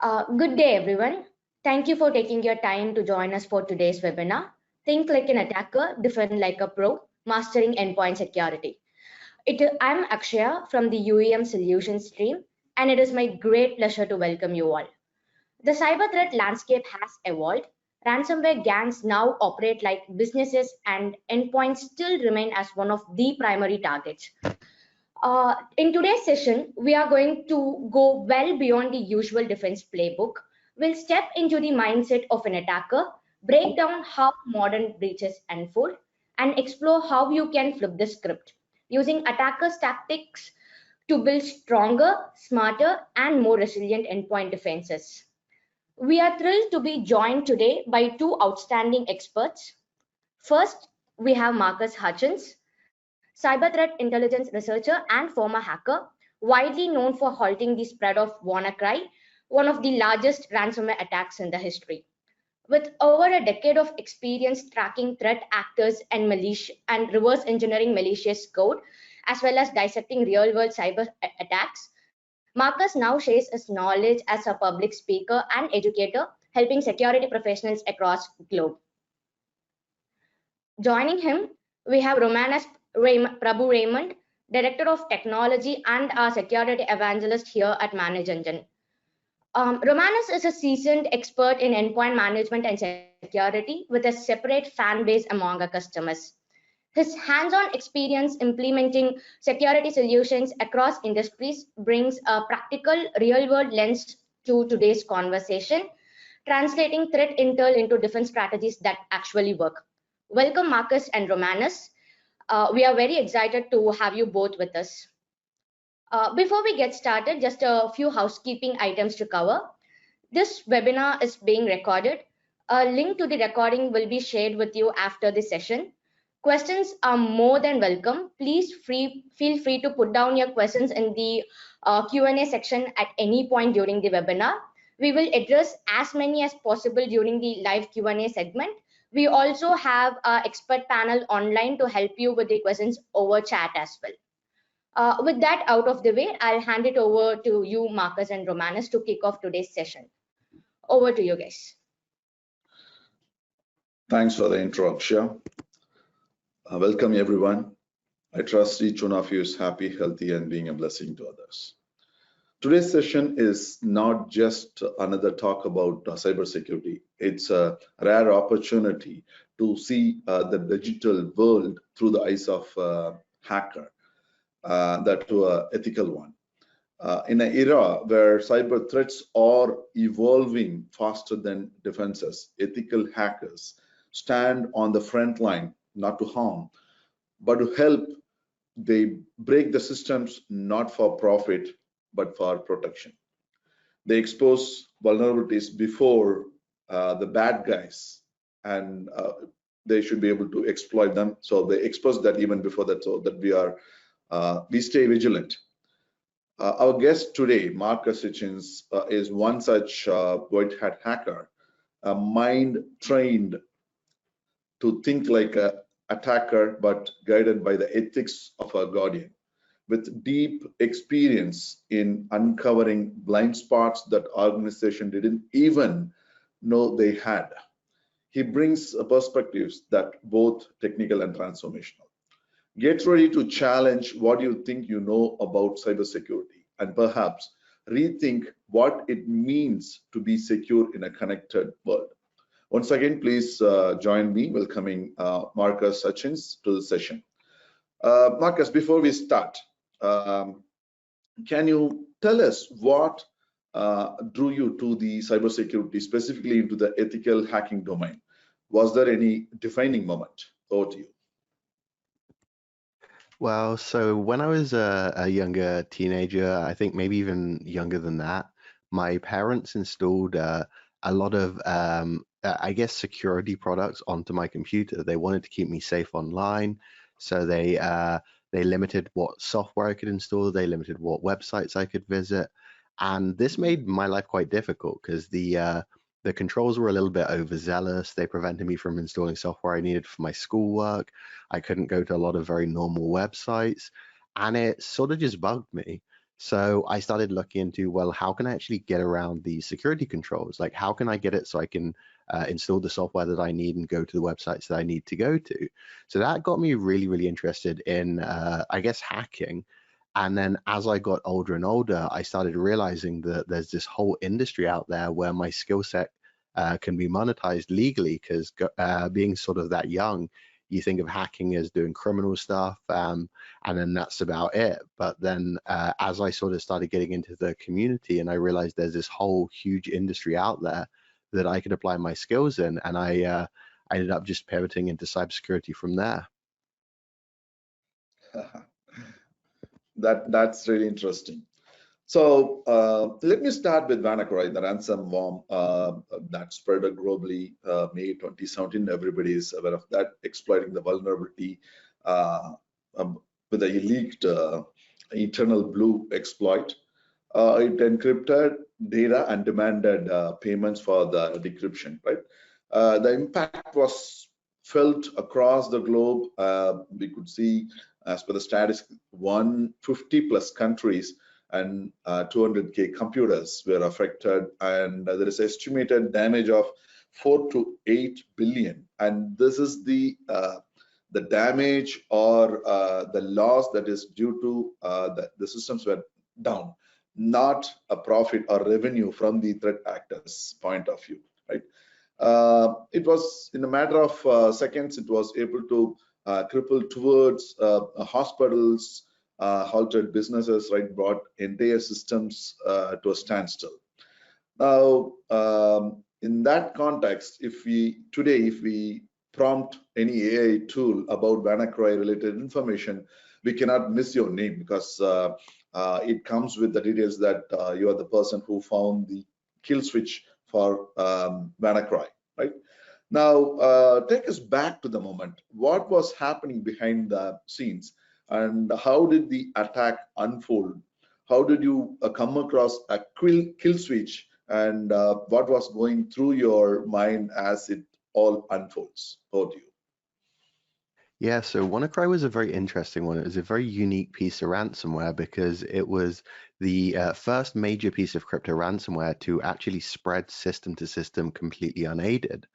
Good day, everyone. Thank you for taking your time to join us for today's webinar. Think like an attacker, defend like a pro, mastering endpoint security. I'm Akshaya from the UEM Solutions team, and it is my great pleasure to welcome you all. The cyber threat landscape has evolved. Ransomware gangs now operate like businesses, and endpoints still remain as one of the primary targets. In today's session, we are going to go well beyond the usual defense playbook. We'll step into the mindset of an attacker, break down how modern breaches unfold, and explore how you can flip the script using attackers' tactics to build stronger, smarter, and more resilient endpoint defenses. We are thrilled to be joined today by two outstanding experts. First, we have Marcus Hutchins, cyber threat intelligence researcher and former hacker, widely known for halting the spread of WannaCry, one of the largest ransomware attacks in the history. With over a decade of experience tracking threat actors and reverse engineering malicious code, as well as dissecting real-world cyber attacks, Marcus now shares his knowledge as a public speaker and educator, helping security professionals across the globe. Joining him, we have Prabhu Raymond, Director of Technology and our security evangelist here at ManageEngine. Romanus is a seasoned expert in endpoint management and security with a separate fan base among our customers. His hands-on experience implementing security solutions across industries brings a practical, real-world lens to today's conversation, translating threat intel into defense strategies that actually work. Welcome, Marcus and Romanus. We are very excited to have you both with us. Before we get started, just a few housekeeping items to cover. This webinar is being recorded. A link to the recording will be shared with you after the session. Questions are more than welcome. Please feel free to put down your questions in the Q&A section at any point during the webinar. We will address as many as possible during the live Q&A segment. We also have our expert panel online to help you with the questions over chat as well. With that out of the way, I'll hand it over to you, Marcus and Romanus, to kick off today's session. Over to you guys. Thanks for the intro, Akshaya. Welcome everyone. I trust each one of you is happy, healthy, and being a blessing to others. Today's session is not just another talk about cybersecurity. It's a rare opportunity to see the digital world through the eyes of a hacker, that to an ethical one. In an era where cyber threats are evolving faster than defenses, ethical hackers stand on the front line, not to harm, but to help. They break the systems not for profit, but for protection. They expose vulnerabilities before the bad guys, and they should be able to exploit them. So they expose that even before that, so that we stay vigilant. Our guest today, Marcus Hutchins, is one such white hat hacker, a mind trained to think like an attacker, but guided by the ethics of a guardian, with deep experience in uncovering blind spots that organization didn't even know they had. He brings perspectives that both technical and transformational. Get ready to challenge what you think you know about cybersecurity, and perhaps rethink what it means to be secure in a connected world. Once again, please join me welcoming Marcus Hutchins to the session. Marcus, before we start, can you tell us what drew you to the cybersecurity, specifically into the ethical hacking domain? Was there any defining moment? Over to you. Well, so when I was a younger teenager, I think maybe even younger than that, my parents installed a lot of, I guess, security products onto my computer. They wanted to keep me safe online, so they limited what software I could install, they limited what websites I could visit, and this made my life quite difficult because the controls were a little bit overzealous. They prevented me from installing software I needed for my schoolwork. I couldn't go to a lot of very normal websites, and it sort of just bugged me. So I started looking into, well, how can I actually get around the security controls? Like, how can I get it so I can install the software that I need and go to the websites that I need to go to? So that got me really, really interested in, I guess, hacking. And then as I got older and older, I started realizing that there's this whole industry out there where my skill set can be monetized legally, because being sort of that young, you think of hacking as doing criminal stuff, and then that's about it. But then as I sort of started getting into the community, and I realized there's this whole huge industry out there that I could apply my skills in, and I ended up just pivoting into cybersecurity from there. That's really interesting. So let me start with WannaCry, the ransomware that spread globally May 2017. Everybody is aware of that, exploiting the vulnerability with a leaked internal blue exploit. It encrypted data and demanded payments for the decryption, right? The impact was felt across the globe. We could see, as per the statistics, 150 plus countries and 200K computers were affected, and there is estimated damage of 4 to 8 billion. And this is the damage or the loss that is due to the systems were down, not a profit or revenue from the threat actors' point of view, right? It was in a matter of seconds, it was able to cripple towards hospitals, halted businesses, right, brought entire systems to a standstill. Now, in that context, if we prompt any AI tool about WannaCry related information, we cannot miss your name, because it comes with the details that you are the person who found the kill switch for WannaCry, right? Now, take us back to the moment. What was happening behind the scenes, and how did the attack unfold? How did you come across a kill switch, and what was going through your mind as it all unfolds? Over to you. Yeah, so WannaCry was a very interesting one. It was a very unique piece of ransomware because it was the first major piece of crypto ransomware to actually spread system to system completely unaided.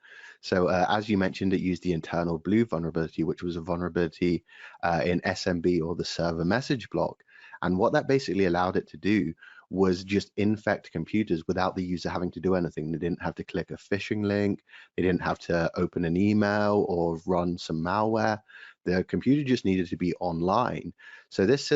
So as you mentioned, it used the internal blue vulnerability, which was a vulnerability in SMB, or the server message block. And what that basically allowed it to do was just infect computers without the user having to do anything. They didn't have to click a phishing link. They didn't have to open an email or run some malware. The computer just needed to be online. So this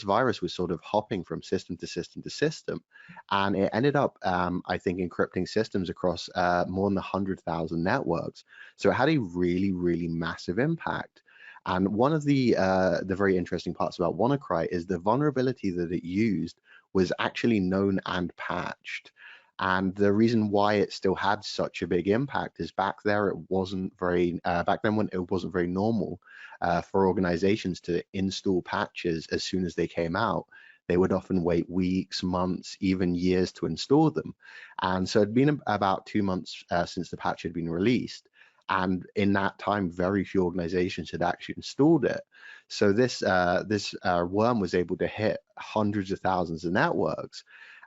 virus was sort of hopping from system to system to system, and it ended up, I think, encrypting systems across more than 100,000 networks. So it had a really, really massive impact. And one of the very interesting parts about WannaCry is the vulnerability that it used was actually known and patched. And the reason why it still had such a big impact is back then when it wasn't very normal for organizations to install patches as soon as they came out. They would often wait weeks, months, even years to install them. And so it'd been about 2 months since the patch had been released. And in that time, very few organizations had actually installed it. So this worm was able to hit hundreds of thousands of networks.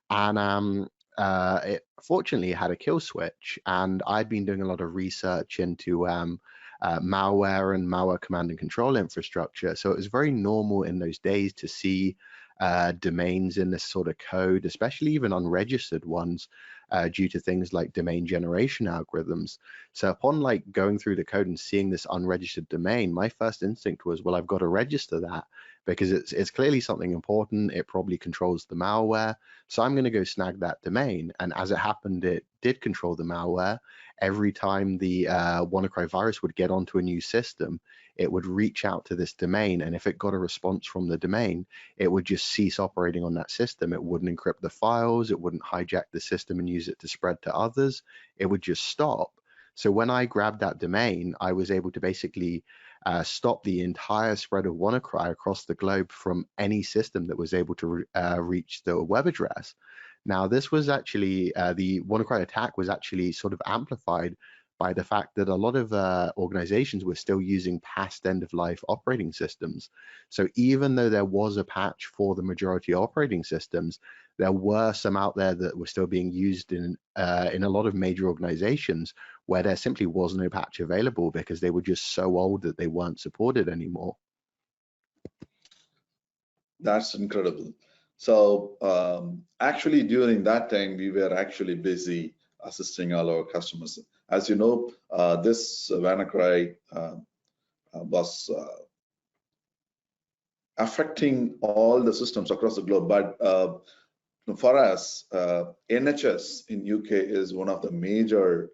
And it fortunately had a kill switch. And I'd been doing a lot of research into malware and malware command and control infrastructure. So it was very normal in those days to see domains in this sort of code, especially even unregistered ones, due to things like domain generation algorithms. So upon like going through the code and seeing this unregistered domain, my first instinct was, well, I've got to register that because it's clearly something important. It probably controls the malware. So I'm going to go snag that domain. And as it happened, it did control the malware. Every time the WannaCry virus would get onto a new system, it would reach out to this domain. And if it got a response from the domain, it would just cease operating on that system. It wouldn't encrypt the files. It wouldn't hijack the system and use it to spread to others. It would just stop. So when I grabbed that domain, I was able to basically stop the entire spread of WannaCry across the globe from any system that was able to reach the web address. Now, this was actually, the WannaCry attack was actually sort of amplified by the fact that a lot of organizations were still using past end-of-life operating systems. So even though there was a patch for the majority of operating systems, there were some out there that were still being used in a lot of major organizations where there simply was no patch available because they were just so old that they weren't supported anymore. That's incredible. So actually during that time, we were actually busy assisting all our customers. As you know, this WannaCry was affecting all the systems across the globe. But for us, NHS in UK is one of the major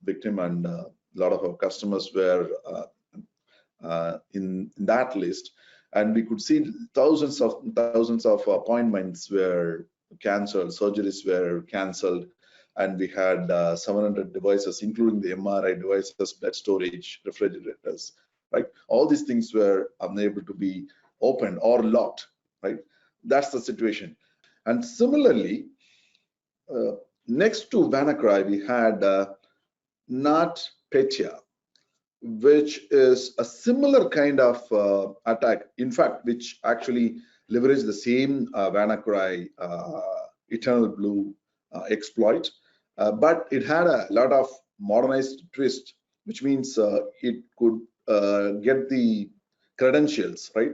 victim, and a lot of our customers were in that list. And we could see thousands of appointments were cancelled, surgeries were cancelled, and we had 700 devices, including the MRI devices, bed storage, refrigerators, right? All these things were unable to be opened or locked, right? That's the situation. And similarly, next to WannaCry, we had NotPetya, which is a similar kind of attack, in fact, which actually leveraged the same WannaCry Eternal Blue exploit, but it had a lot of modernized twist, which means it could get the credentials, right?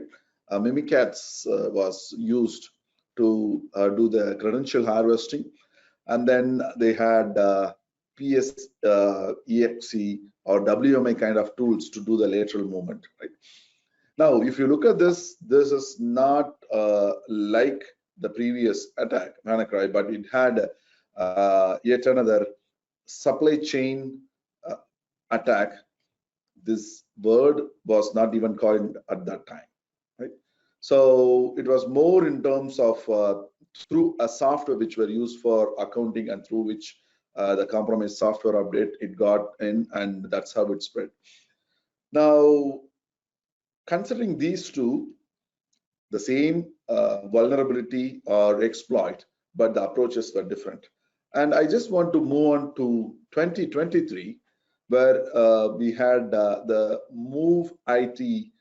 Mimikatz was used to do the credential harvesting, and then they had PSEXE or WMA kind of tools to do the lateral movement, right? Now, if you look at this, this is not like the previous attack, WannaCry, but it had yet another supply chain attack. This word was not even coined at that time, right? So it was more in terms of through a software which were used for accounting, and through which the compromised software update it got in, and that's how it spread. Now, considering these two, the same vulnerability or exploit, but the approaches were different. And I just want to move on to 2023, where we had the Move IT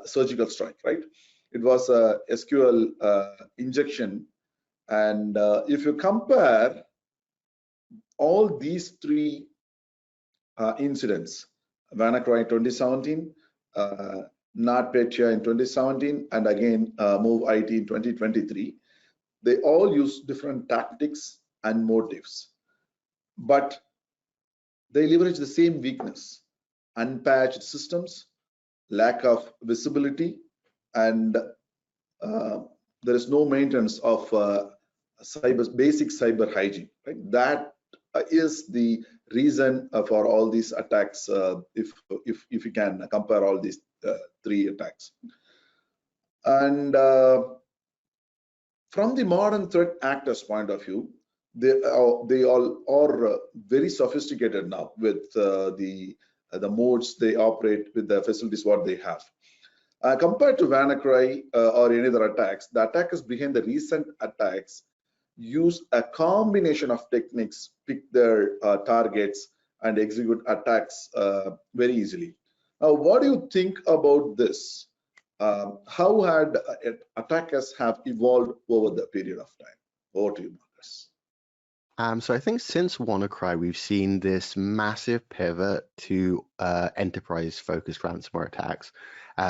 surgical strike, right? It was a SQL injection. And if you compare all these three incidents, WannaCry 2017, NotPetya in 2017, and again Move IT in 2023, they all use different tactics and motives, but they leverage the same weakness: unpatched systems, lack of visibility, and there is no maintenance of basic cyber hygiene, right? That is the reason for all these attacks, if you can compare all these three attacks. And from the modern threat actors point of view, they all are very sophisticated now with the modes they operate, with the facilities what they have. Compared to WannaCry or any other attacks, the attackers behind the recent attacks use a combination of techniques, pick their targets, and execute attacks very easily. Now, what do you think about this? How had attackers have evolved over the period of time? Over to you, Marcus. So I think since WannaCry, we've seen this massive pivot to enterprise-focused ransomware attacks,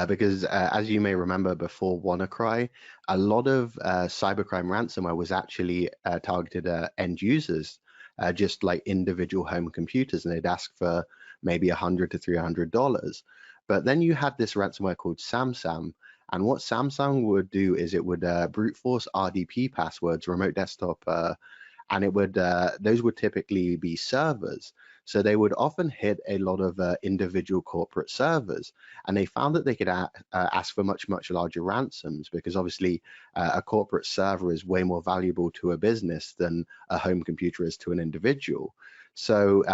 because as you may remember, before WannaCry, a lot of cybercrime ransomware was actually targeted at end users, just like individual home computers, and they'd ask for maybe $100 to $300. But then you had this ransomware called SamSam, and what SamSam would do is it would brute force RDP passwords, remote desktop, and it would those would typically be servers. So they would often hit a lot of individual corporate servers, and they found that they could ask for much larger ransoms, because obviously a corporate server is way more valuable to a business than a home computer is to an individual. So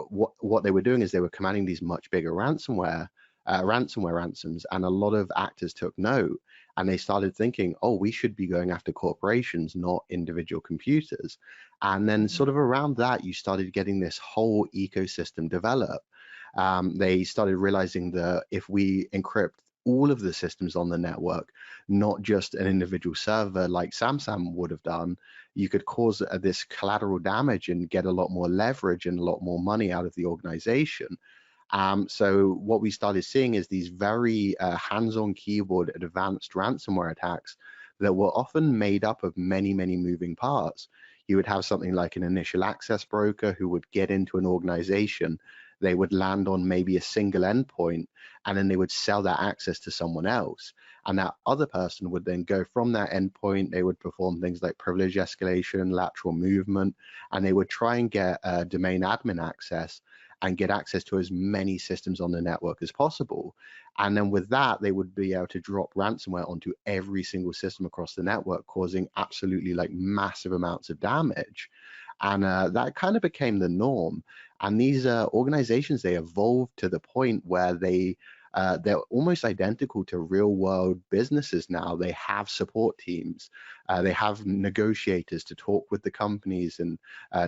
what they were doing is they were commanding these much bigger ransomware ransomware ransoms, and a lot of actors took note, and they started thinking, oh, we should be going after corporations, not individual computers. And then sort of around that, you started getting this whole ecosystem develop. They started realizing that if we encrypt all of the systems on the network, not just an individual server like Samsung would have done, you could cause this collateral damage and get a lot more leverage and a lot more money out of the organization. So what we started seeing is these very hands-on keyboard advanced ransomware attacks that were often made up of many, many moving parts. You would have something like an initial access broker who would get into an organization. They would land on maybe a single endpoint, and then they would sell that access to someone else. And that other person would then go from that endpoint. They would perform things like privilege escalation, lateral movement, and they would try and get domain admin access and get access to as many systems on the network as possible. And then with that, they would be able to drop ransomware onto every single system across the network, causing absolutely like massive amounts of damage. And that kind of became the norm. And these organizations, they evolved to the point where they're almost identical to real world businesses now. They have support teams. They have negotiators to talk with the companies and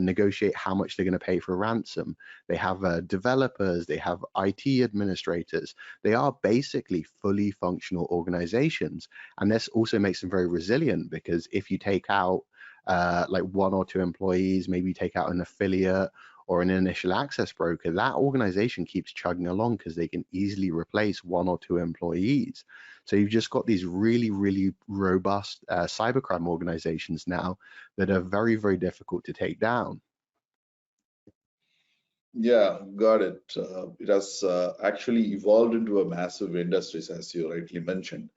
negotiate how much they're going to pay for a ransom. They have developers. They have IT administrators. They are basically fully functional organizations. And this also makes them very resilient, because if you take out like 1 or 2 employees, maybe you take out an affiliate or an initial access broker, that organization keeps chugging along because they can easily replace 1 or 2 employees. So you've just got these really, really robust cybercrime organizations now that are very, very difficult to take down. Yeah, got it. It has actually evolved into a massive industry, as you rightly mentioned.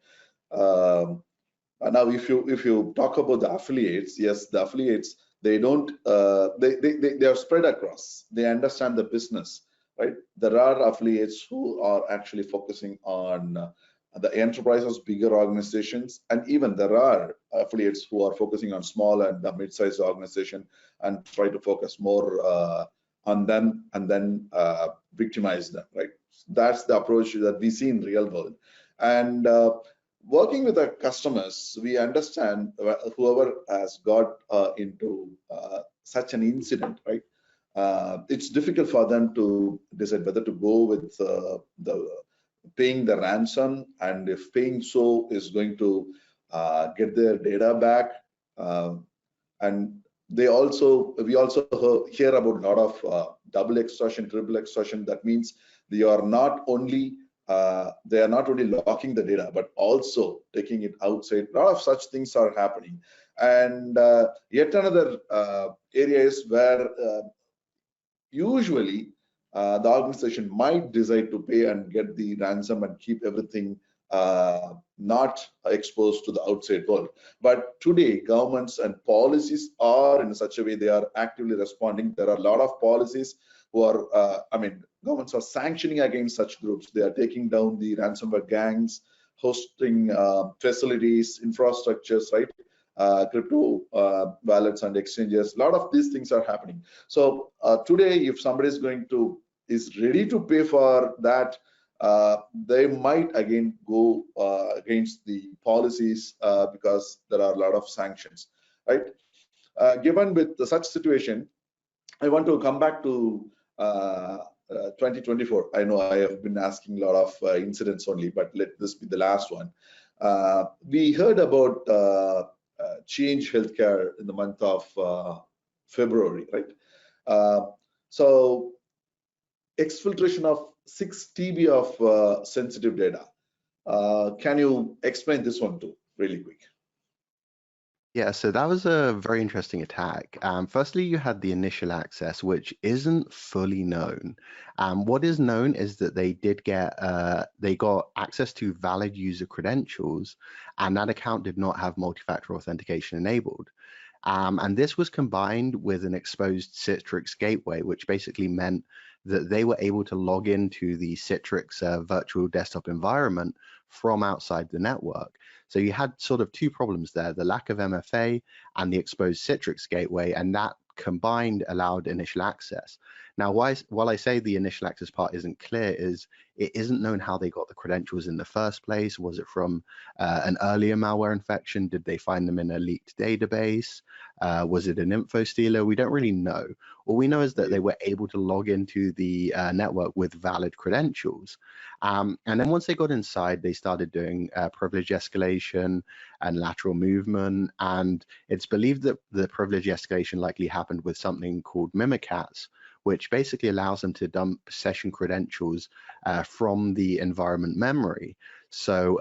Now, if you talk about the affiliates, yes, the affiliates, they don't they are spread across. They understand the business, right? There are affiliates who are actually focusing on the enterprises, bigger organizations, and even there are affiliates who are focusing on small and the mid-sized organization and try to focus more on them and then victimize them, right? That's the approach that we see in real world. And working with our customers, we understand whoever has got into such an incident, right? It's difficult for them to decide whether to go with the paying the ransom, and if paying so is going to get their data back. And we also hear about a lot of double extortion, triple extortion. That means they are not only locking the data, but also taking it outside. A lot of such things are happening. And yet another area is where usually the organization might decide to pay and get the ransom and keep everything not exposed to the outside world. But today, governments and policies are in such a way they are actively responding. There are a lot of policies who are, governments are sanctioning against such groups. They are taking down the ransomware gangs, hosting facilities, infrastructures, right? Crypto wallets and exchanges. A lot of these things are happening. So today, if somebody is ready to pay for that, they might again go against the policies because there are a lot of sanctions, right? Given with such situation, I want to come back to 2024. I know I have been asking a lot of incidents only, but let this be the last one. We heard about Change Healthcare in the month of February, right? So exfiltration of 6 TB of sensitive data. Can you explain this one too, really quick? Yeah, so that was a very interesting attack. Firstly, you had the initial access, which isn't fully known. What is known is that they got access to valid user credentials, and that account did not have multi-factor authentication enabled. And this was combined with an exposed Citrix gateway, which basically meant that they were able to log into the Citrix virtual desktop environment from outside the network. So you had sort of 2 problems there, the lack of MFA and the exposed Citrix gateway, and that combined allowed initial access. Now, while I say the initial access part isn't clear, is it isn't known how they got the credentials in the first place. Was it from an earlier malware infection? Did they find them in a leaked database? Was it an info stealer? We don't really know. All we know is that they were able to log into the network with valid credentials. And then once they got inside, they started doing privilege escalation and lateral movement. And it's believed that the privilege escalation likely happened with something called Mimikatz, which basically allows them to dump session credentials from the environment memory. So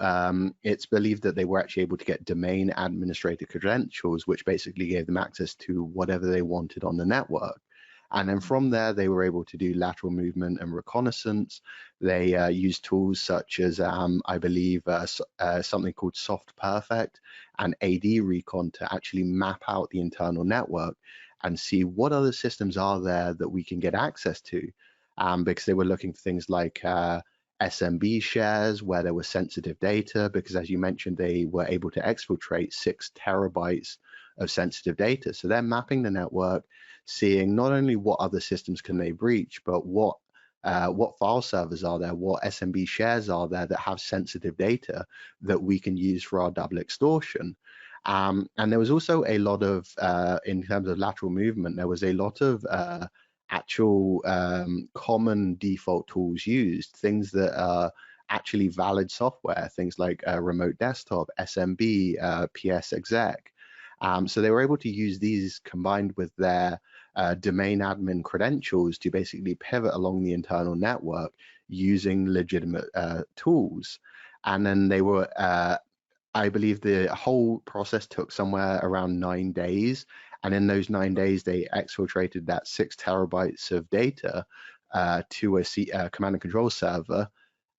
it's believed that they were actually able to get domain administrator credentials, which basically gave them access to whatever they wanted on the network. And then from there, they were able to do lateral movement and reconnaissance. They used tools such as, I believe, something called Soft Perfect and AD Recon to actually map out the internal network and see what other systems are there that we can get access to, because they were looking for things like SMB shares where there was sensitive data, because as you mentioned, they were able to exfiltrate 6 terabytes of sensitive data. So they're mapping the network, seeing not only what other systems can they breach, but what file servers are there, what SMB shares are there that have sensitive data that we can use for our double extortion. And there was also a lot of, in terms of lateral movement, there was a lot of actual common default tools used, things that are actually valid software, things like remote desktop, SMB, PS exec. So they were able to use these combined with their domain admin credentials to basically pivot along the internal network using legitimate tools. And then they were, I believe the whole process took somewhere around 9 days. And in those 9 days, they exfiltrated that 6 terabytes of data to a command and control server.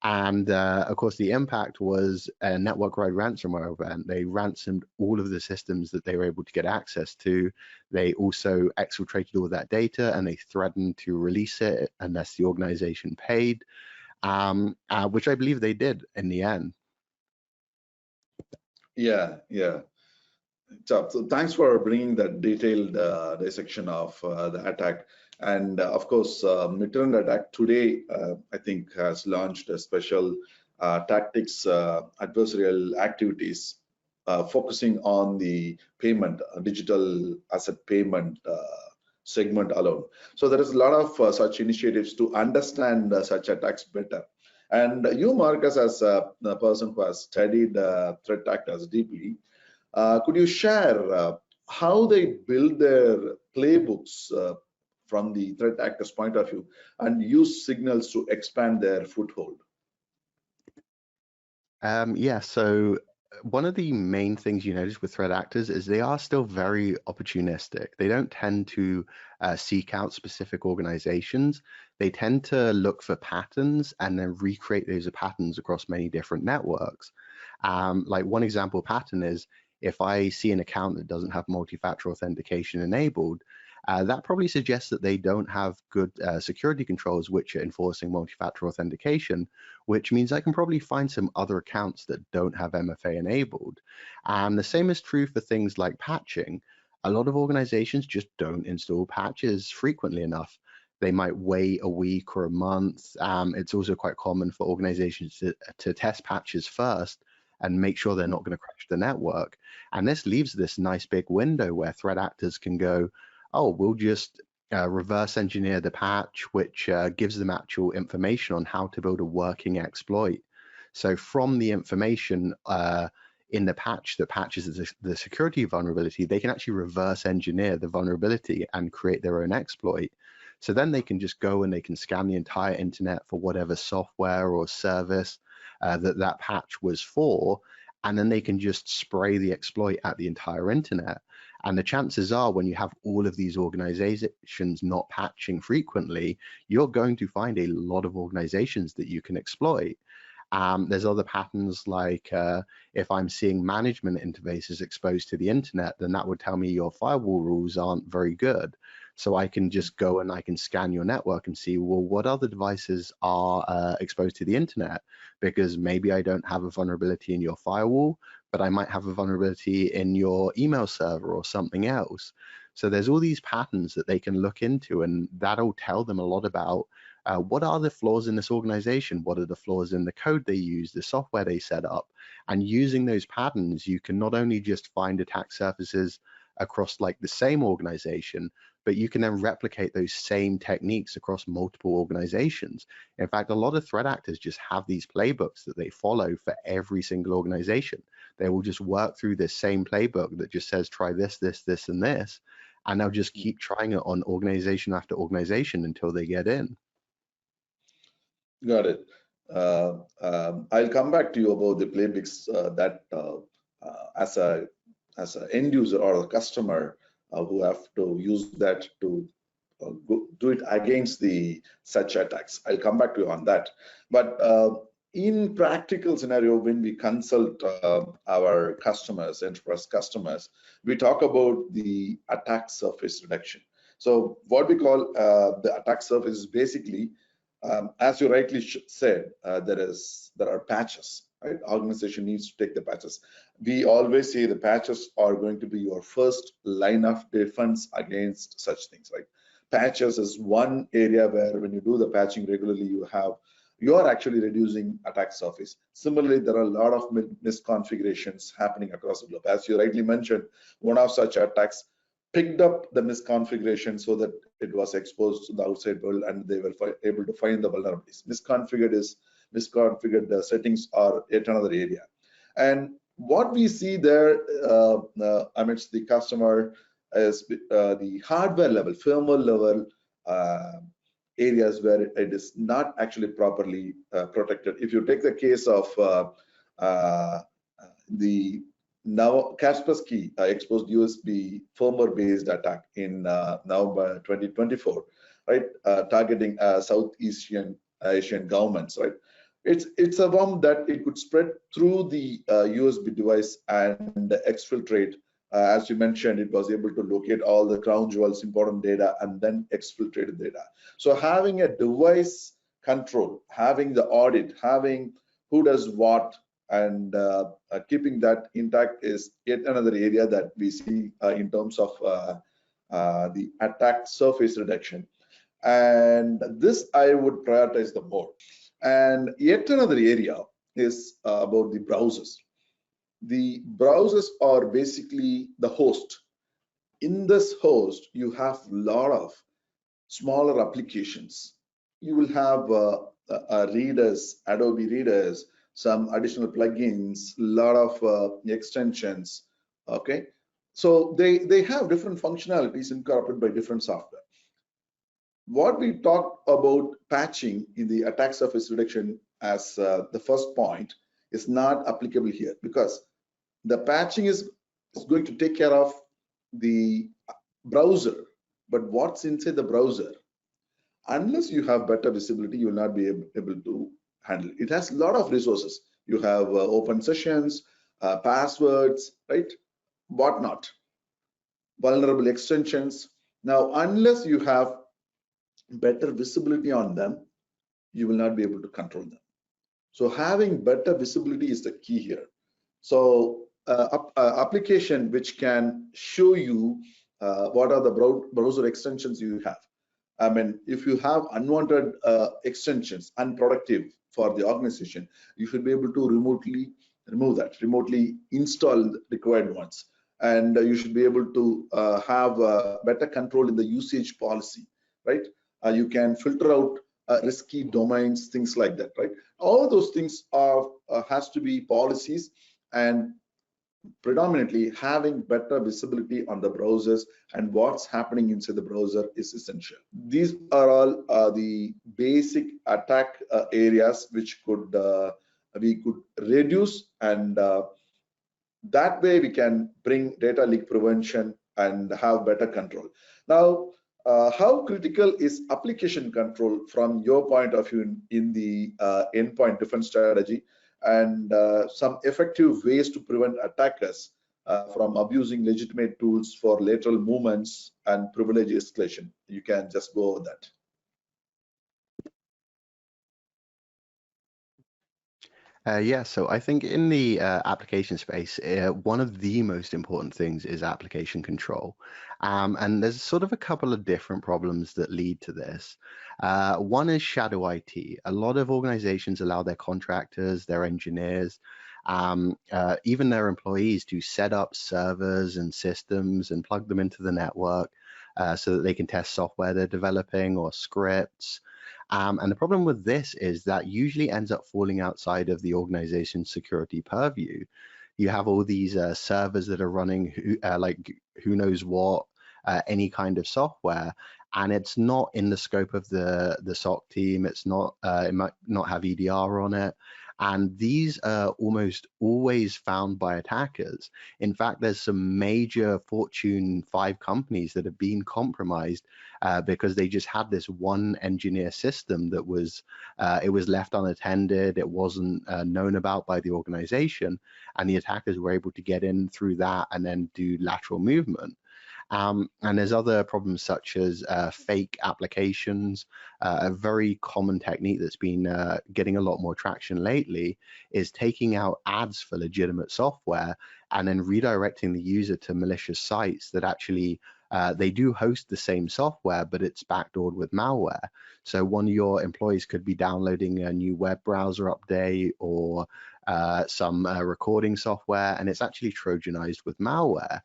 And of course, the impact was a network-wide ransomware event. They ransomed all of the systems that they were able to get access to. They also exfiltrated all that data, and they threatened to release it unless the organization paid, which I believe they did in the end. Yeah. So thanks for bringing that detailed dissection of the attack. And of course, Midterm Attack today, I think, has launched a special tactics adversarial activities focusing on the payment, digital asset payment segment alone. So there is a lot of such initiatives to understand such attacks better. And you, Marcus, as a person who has studied threat actors deeply, could you share how they build their playbooks from the threat actors' point of view and use signals to expand their foothold? Yeah, so one of the main things you notice with threat actors is they are still very opportunistic. They don't tend to seek out specific organizations. They tend to look for patterns and then recreate those patterns across many different networks. Like one example pattern is if I see an account that doesn't have multi-factor authentication enabled, that probably suggests that they don't have good security controls which are enforcing multi-factor authentication, which means I can probably find some other accounts that don't have MFA enabled. And the same is true for things like patching. A lot of organizations just don't install patches frequently enough. They might wait a week or a month. It's also quite common for organizations to test patches first and make sure they're not going to crash the network. And this leaves this nice big window where threat actors can go, oh, we'll just reverse engineer the patch, which gives them actual information on how to build a working exploit. So from the information in the patch that patches the security vulnerability, they can actually reverse engineer the vulnerability and create their own exploit. So then they can just go and they can scan the entire internet for whatever software or service that patch was for, and then they can just spray the exploit at the entire internet. And the chances are when you have all of these organizations not patching frequently, you're going to find a lot of organizations that you can exploit. There's other patterns like if I'm seeing management interfaces exposed to the internet, then that would tell me your firewall rules aren't very good. So I can just go and I can scan your network and see, well, what other devices are exposed to the internet? Because maybe I don't have a vulnerability in your firewall, but I might have a vulnerability in your email server or something else. So there's all these patterns that they can look into, and that'll tell them a lot about what are the flaws in this organization, what are the flaws in the code they use, the software they set up. And using those patterns, you can not only just find attack surfaces across like the same organization, but you can then replicate those same techniques across multiple organizations. In fact, a lot of threat actors just have these playbooks that they follow for every single organization. They will just work through this same playbook that just says, try this, this, this, and this. And they'll just keep trying it on organization after organization until they get in. Got it. I'll come back to you about the playbooks that as an end user or a customer who have to use that to do it against the such attacks. I'll come back to you on that. But in practical scenario, when we consult our customers, enterprise customers, we talk about the attack surface reduction. So what we call the attack surface is basically, as you rightly said, there are patches, right? Organization needs to take the patches. We always say the patches are going to be your first line of defense against such things, right? Patches is one area where when you do the patching regularly, you are actually reducing attack surface. Similarly, there are a lot of misconfigurations happening across the globe. As you rightly mentioned, one of such attacks picked up the misconfiguration so that it was exposed to the outside world and they were able to find the vulnerabilities. Misconfigured settings are yet another area. And what we see there amidst the customer is the hardware level, firmware level areas where it is not actually properly protected. If you take the case of the now Kaspersky exposed USB firmware-based attack in November 2024, right? Targeting Southeast Asian governments, right? It's a worm that it could spread through the USB device and exfiltrate. As you mentioned, it was able to locate all the crown jewels, important data, and then exfiltrated data. So having a device control, having the audit, having who does what, and keeping that intact is yet another area that we see in terms of the attack surface reduction. And this I would prioritize the more. And yet another area is about the browsers. The browsers are basically the host. In this host, you have a lot of smaller applications. You will have readers, Adobe readers, some additional plugins, a lot of extensions. Okay, so they have different functionalities incorporated by different software. What we talked about patching in the attack surface reduction as the first point is not applicable here, because the patching is going to take care of the browser, but what's inside the browser, unless you have better visibility, you will not be able to handle it. It has a lot of resources. You have open sessions, passwords, right? Whatnot, vulnerable extensions. Now, unless you have better visibility on them, you will not be able to control them. So having better visibility is the key here. So application which can show you what are the browser extensions you have. I mean, if you have unwanted extensions, unproductive for the organization, you should be able to remotely remove that, remotely install the required ones. And you should be able to have better control in the usage policy, right? You can filter out risky domains, things like that, right? All of those things are has to be policies, and predominantly having better visibility on the browsers and what's happening inside the browser is essential. These are all the basic attack areas which could we could reduce, and that way we can bring data leak prevention and have better control. Now, how critical is application control from your point of view in the endpoint defense strategy, and some effective ways to prevent attackers from abusing legitimate tools for lateral movements and privilege escalation? You can just go over that. Yeah, so I think in the application space, one of the most important things is application control. And there's sort of a couple of different problems that lead to this. One is shadow IT. A lot of organizations allow their contractors, their engineers, even their employees to set up servers and systems and plug them into the network so that they can test software they're developing or scripts. And the problem with this is that usually ends up falling outside of the organization's security purview. You have all these servers that are running like who knows what, any kind of software, and it's not in the scope of the SOC team. It's not. It might not have EDR on it. And these are almost always found by attackers. In fact, there's some major Fortune 5 companies that have been compromised because they just had this one engineer system that was it was left unattended. It wasn't known about by the organization, and the attackers were able to get in through that and then do lateral movement. And there's other problems such as fake applications. A very common technique that's been getting a lot more traction lately is taking out ads for legitimate software and then redirecting the user to malicious sites that actually they do host the same software, but it's backdoored with malware. So one of your employees could be downloading a new web browser update or some recording software, and it's actually Trojanized with malware.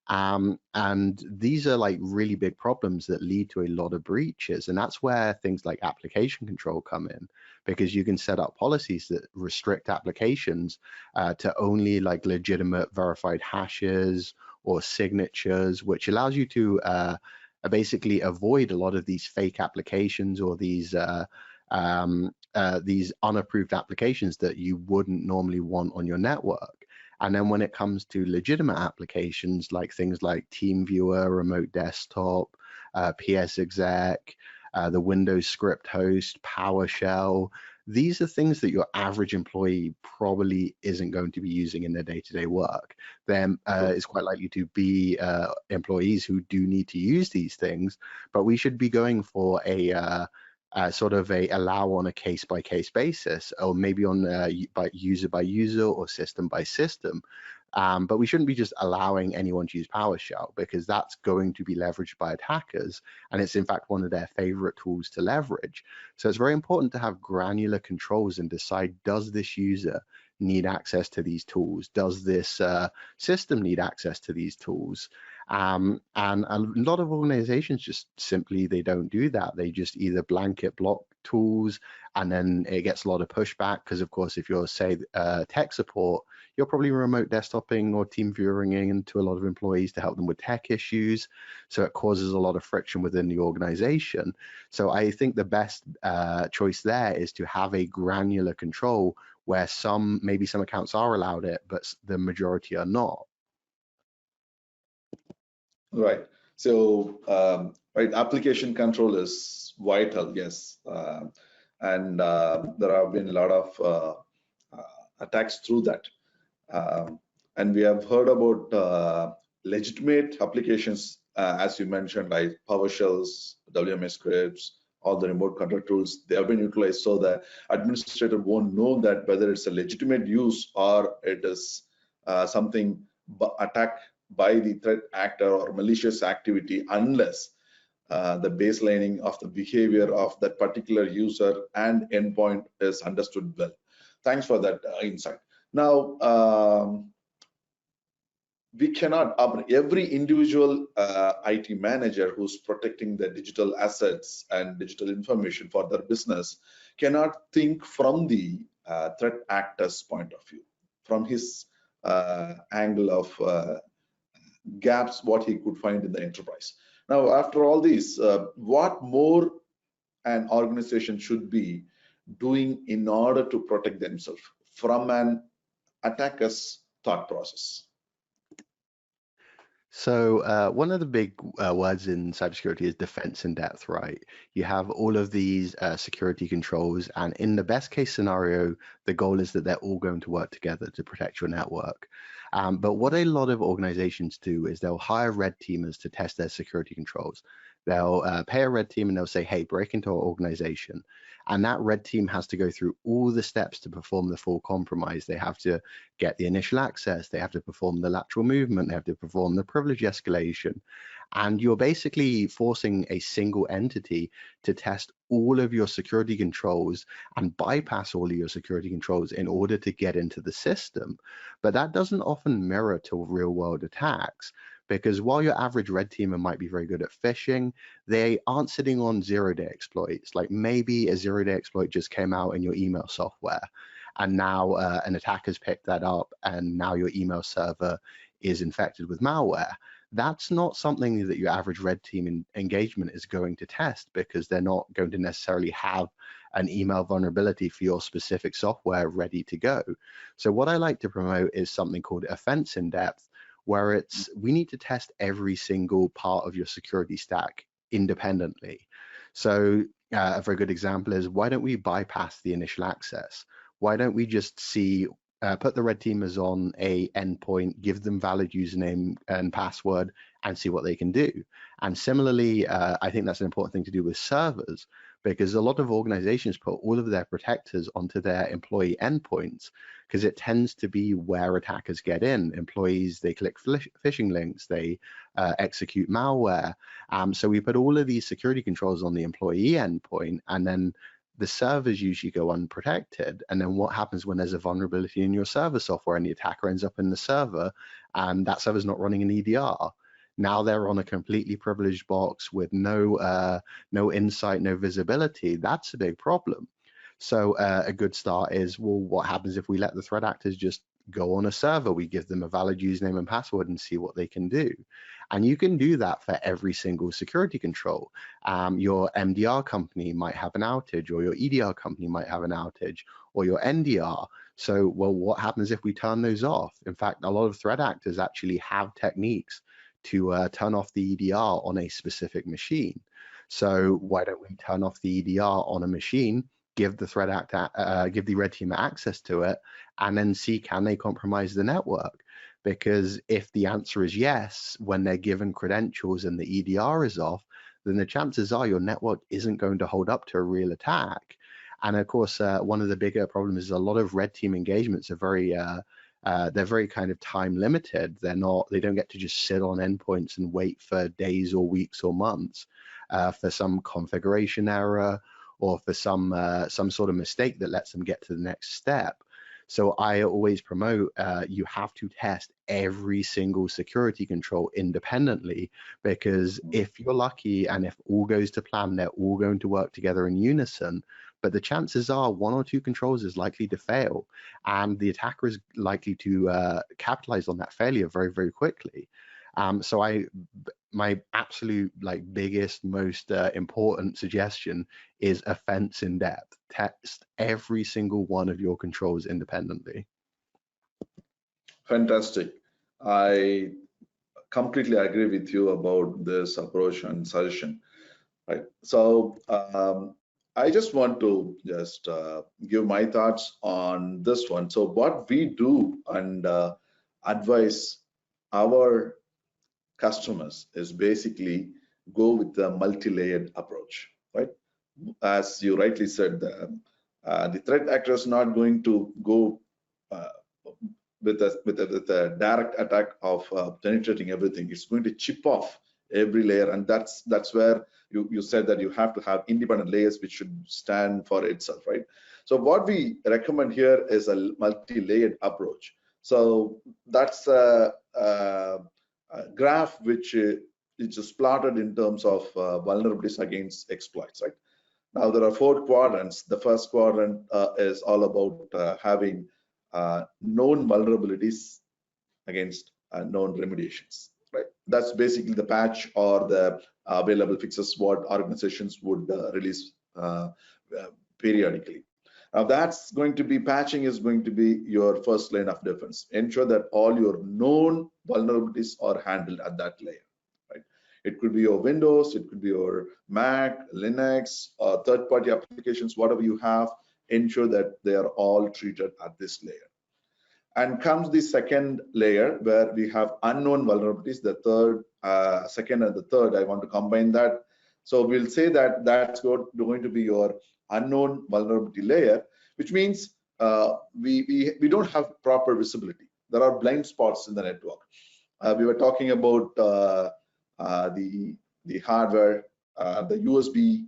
And these are like really big problems that lead to a lot of breaches. And that's where things like application control come in, because you can set up policies that restrict applications to only like legitimate verified hashes or signatures, which allows you to basically avoid a lot of these fake applications or these unapproved applications that you wouldn't normally want on your network. And then when it comes to legitimate applications like things like TeamViewer, Remote Desktop, PS Exec, the Windows script host, PowerShell, these are things that your average employee probably isn't going to be using in their day-to-day work. Then it's quite likely to be employees who do need to use these things, but we should be going for a sort of a allow on a case by case basis, or maybe on by user or system by system. But we shouldn't be just allowing anyone to use PowerShell, because that's going to be leveraged by attackers, and it's in fact one of their favorite tools to leverage. So it's very important to have granular controls and decide, does this user need access to these tools? Does this system need access to these tools? And a lot of organizations just simply, they don't do that. They just either blanket block tools, and then it gets a lot of pushback because, of course, if you're, say, tech support, you're probably remote desktoping or team viewing into a lot of employees to help them with tech issues. So it causes a lot of friction within the organization. So I think the best choice there is to have a granular control where maybe some accounts are allowed it, but the majority are not. Right. So, right, application control is vital, yes. And there have been a lot of attacks through that. And we have heard about legitimate applications, as you mentioned, like PowerShells, WMS scripts, all the remote control tools. They have been utilized so that administrator won't know that whether it's a legitimate use or it is something attack by the threat actor or malicious activity, unless the baselining of the behavior of that particular user and endpoint is understood well. Thanks for that insight. Now, we cannot, every individual IT manager who's protecting their digital assets and digital information for their business cannot think from the threat actor's point of view, from his angle of gaps, what he could find in the enterprise. Now, after all this, what more an organization should be doing in order to protect themselves from an attacker's thought process? So one of the big words in cybersecurity is defense in depth, right? You have all of these security controls, and in the best case scenario, the goal is that they're all going to work together to protect your network. But what a lot of organizations do is they'll hire red teamers to test their security controls. They'll pay a red team and they'll say, hey, break into our organization. And that red team has to go through all the steps to perform the full compromise. They have to get the initial access, they have to perform the lateral movement, they have to perform the privilege escalation. And you're basically forcing a single entity to test all of your security controls and bypass all of your security controls in order to get into the system. But that doesn't often mirror to real world attacks, because while your average red teamer might be very good at phishing, they aren't sitting on zero-day exploits. Like maybe a zero-day exploit just came out in your email software, and now an attacker's picked that up, and now your email server is infected with malware. That's not something that your average red team engagement is going to test, because they're not going to necessarily have an email vulnerability for your specific software ready to go. So what I like to promote is something called offense in depth, where we need to test every single part of your security stack independently. So a very good example is, why don't we bypass the initial access? Why don't we just put the red teamers on a endpoint, give them valid username and password, and see what they can do? And similarly, I think that's an important thing to do with servers, because a lot of organizations put all of their protectors onto their employee endpoints, because it tends to be where attackers get in. Employees, they click phishing links, they execute malware. So we put all of these security controls on the employee endpoint, and then the servers usually go unprotected. And then what happens when there's a vulnerability in your server software and the attacker ends up in the server and that server's not running an EDR? Now they're on a completely privileged box with no insight, no visibility. That's a big problem. So a good start is, well, what happens if we let the threat actors just go on a server? We give them a valid username and password and see what they can do. And you can do that for every single security control. Your MDR company might have an outage, or your EDR company might have an outage, or your NDR. So, well, what happens if we turn those off? In fact, a lot of threat actors actually have techniques to turn off the EDR on a specific machine. So why don't we turn off the EDR on a machine, give the threat actor, give the red teamer access to it, and then see, can they compromise the network? Because if the answer is yes, when they're given credentials and the EDR is off, then the chances are your network isn't going to hold up to a real attack. And of course, one of the bigger problems is a lot of red team engagements are they're very kind of time limited. They don't get to just sit on endpoints and wait for days or weeks or months for some configuration error or for some sort of mistake that lets them get to the next step. So I always promote you have to test every single security control independently, because if you're lucky and if all goes to plan, they're all going to work together in unison. But the chances are one or two controls is likely to fail, and the attacker is likely to capitalize on that failure very, very quickly. So my absolute biggest, most important suggestion is offense in depth. Test every single one of your controls independently. Fantastic. I completely agree with you about this approach and suggestion. Right. So I just want to give my thoughts on this one. So what we do and advise our customers is basically go with the multi-layered approach, right? As you rightly said, the threat actor is not going to go with a direct attack of penetrating everything. It's going to chip off every layer, and that's where you said that you have to have independent layers which should stand for itself, right? So what we recommend here is a multi-layered approach. So that's a graph which is just plotted in terms of vulnerabilities against exploits, right? Now there are 4 quadrants. The first quadrant is all about having known vulnerabilities against known remediations, right? That's basically the patch or the available fixes what organizations would release periodically. Now that's going to be, patching is going to be your first line of defense. Ensure that all your known vulnerabilities are handled at that layer, right? It could be your Windows, it could be your Mac, Linux, third-party applications, whatever you have. Ensure that they are all treated at this layer. And comes the second layer where we have unknown vulnerabilities. The third, second and the third, I want to combine that. So we'll say that that's going to be your unknown vulnerability layer, which means we don't have proper visibility. There are blind spots in the network. We were talking about the hardware, the USB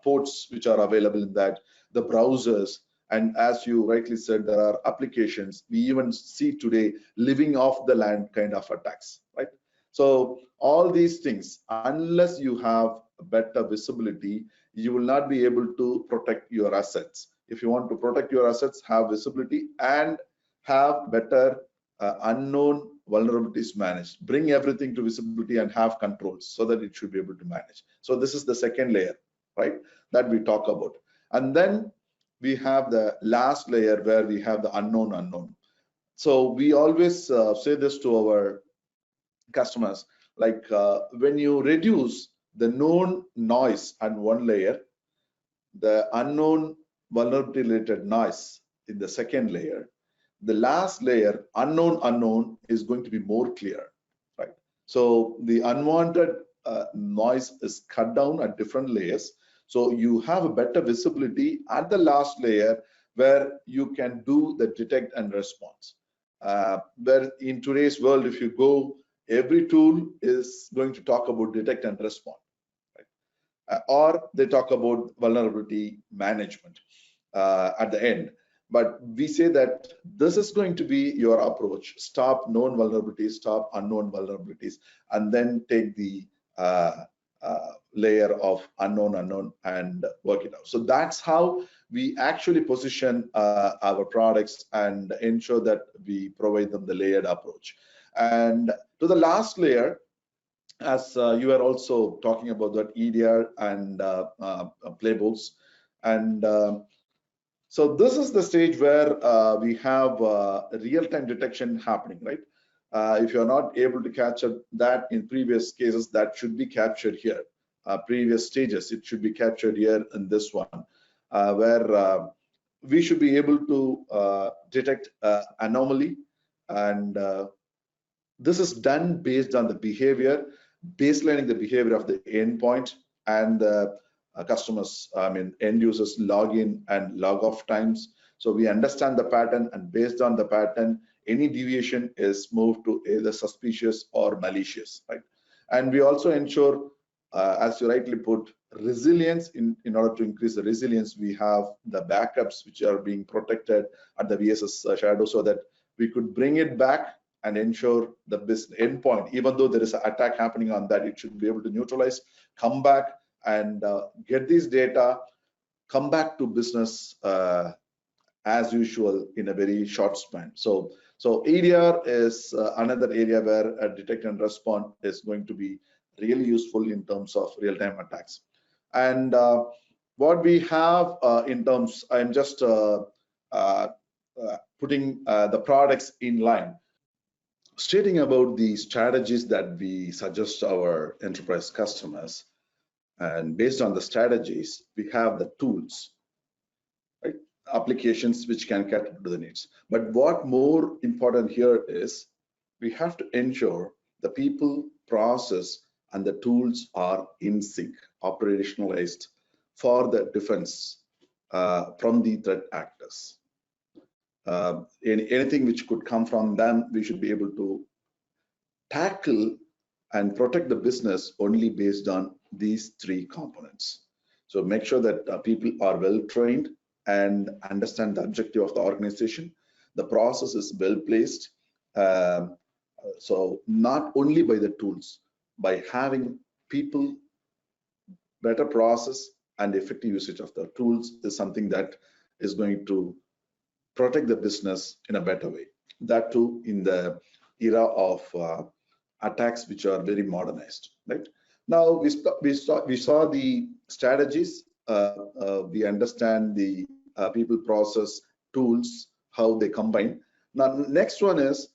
ports which are available in that, the browsers, and as you rightly said, there are applications. We even see today living off the land kind of attacks, right? So all these things, unless you have better visibility, you will not be able to protect your assets. If you want to protect your assets, have visibility and have better unknown vulnerabilities managed. Bring everything to visibility and have controls so that it should be able to manage. So this is the second layer, right, that we talk about. And then we have the last layer where we have the unknown unknown. So we always say this to our customers, like when you reduce the known noise on one layer, the unknown vulnerability related noise in the second layer, the last layer, unknown unknown, is going to be more clear, right? So the unwanted noise is cut down at different layers. So you have a better visibility at the last layer where you can do the detect and response. Where in today's world, if you go, every tool is going to talk about detect and respond, right? Or they talk about vulnerability management at the end. But we say that this is going to be your approach. Stop known vulnerabilities, stop unknown vulnerabilities, and then take the layer of unknown unknown and work it out. So that's how we actually position our products and ensure that we provide them the layered approach. And to the last layer, as you are also talking about that EDR and playbooks, and so this is the stage where we have real-time detection happening, right? If you're not able to capture that in previous cases, that should be captured here. Previous stages, it should be captured here in this one, where we should be able to detect anomaly, and this is done based on the behavior, baselining the behavior of the endpoint and the customers, end users login and log off times. So we understand the pattern, and based on the pattern, any deviation is moved to either suspicious or malicious, right? And we also ensure, as you rightly put, resilience. In order to increase the resilience, we have the backups which are being protected at the VSS shadow, so that we could bring it back and ensure the business endpoint, even though there is an attack happening on that, it should be able to neutralize, come back and get these data, come back to business as usual in a very short span. So EDR is another area where a detect and respond is going to be really useful in terms of real-time attacks. And what we have in terms, I'm just putting the products in line, stating about the strategies that we suggest our enterprise customers. And based on the strategies, we have the tools, right? Applications which can cater to the needs. But what more important here is we have to ensure the people, process, and the tools are in sync, operationalized for the defense from the threat actors. Anything which could come from them, we should be able to tackle and protect the business only based on these three components. So make sure that people are well trained and understand the objective of the organization. The process is well placed. So not only by the tools, by having people, better process, and effective usage of the tools is something that is going to protect the business in a better way. That too in the era of attacks which are very modernized, right? Now we saw the strategies. We understand the people, process, tools, how they combine. Now next one is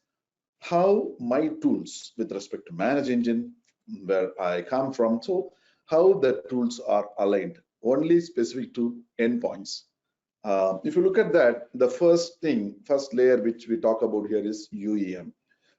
how my tools with respect to ManageEngine, where I come from, so how the tools are aligned only specific to endpoints. If you look at that, the first layer which we talk about here is UEM.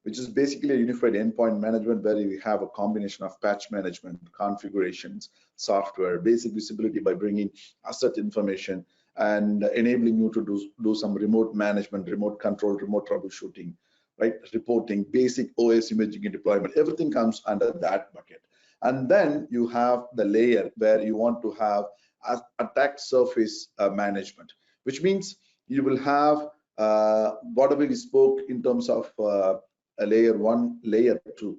which is basically a unified endpoint management where you have a combination of patch management, configurations, software, basic visibility by bringing asset information and enabling you to do some remote management, remote control, remote troubleshooting, right? Reporting, basic OS imaging and deployment, everything comes under that bucket. And then you have the layer where you want to have attack surface management, which means you will have whatever we spoke in terms of a layer 1, layer 2,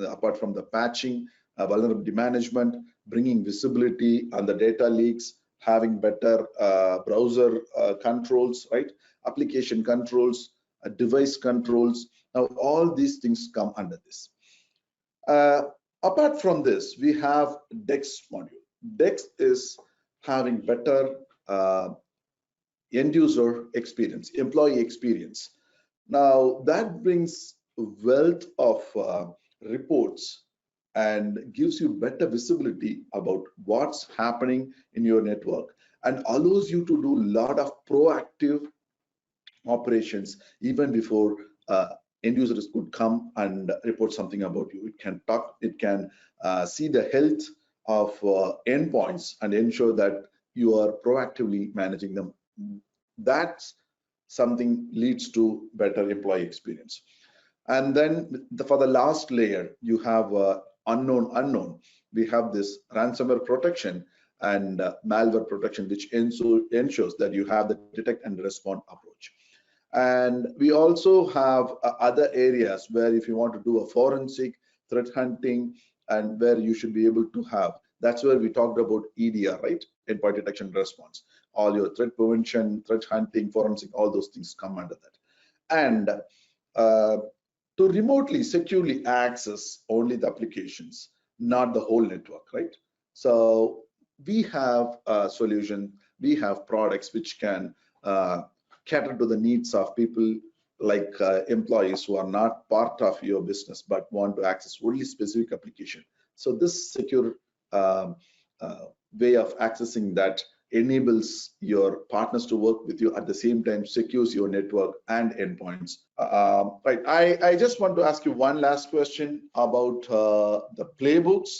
apart from the patching, vulnerability management, bringing visibility on the data leaks, having better browser controls, right? Application controls, device controls. Now, all these things come under this. Apart from this, we have DEX module. DEX is having better end user experience, employee experience. Now, that brings wealth of reports and gives you better visibility about what's happening in your network and allows you to do a lot of proactive operations even before end users could come and report something about you. It can talk, it can see the health of endpoints and ensure that you are proactively managing them. That's something leads to better employee experience. And then for the last layer, you have unknown. We have this ransomware protection and malware protection, which ensures that you have the detect and respond approach. And we also have other areas where if you want to do a forensic threat hunting and where you should be able to have, that's where we talked about EDR, right? Endpoint detection and response. All your threat prevention, threat hunting, forensic, all those things come under that. And to remotely, securely access only the applications, not the whole network, right? So we have a solution, we have products which can cater to the needs of people like employees who are not part of your business but want to access only specific application. So this secure way of accessing that enables your partners to work with you, at the same time secures your network and endpoints. Right. I just want to ask you one last question about the playbooks,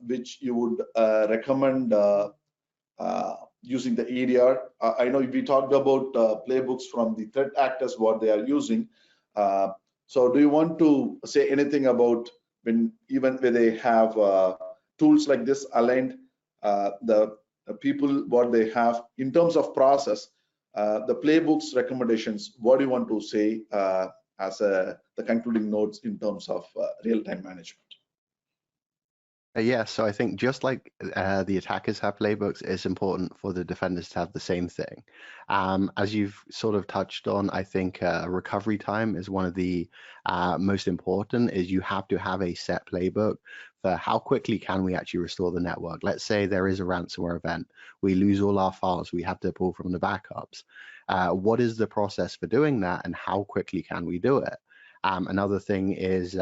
which you would recommend using the EDR. I know we talked about playbooks from the threat actors, what they are using. So do you want to say anything about even when they have tools like this aligned, the people, what they have in terms of process, the playbooks recommendations, what do you want to say as the concluding notes in terms of real-time management? Yeah, so I think just like the attackers have playbooks, it's important for the defenders to have the same thing. As you've sort of touched on, I think recovery time is one of the most important, is you have to have a set playbook for how quickly can we actually restore the network. Let's say there is a ransomware event, we lose all our files, we have to pull from the backups. What is the process for doing that and how quickly can we do it? Another thing is,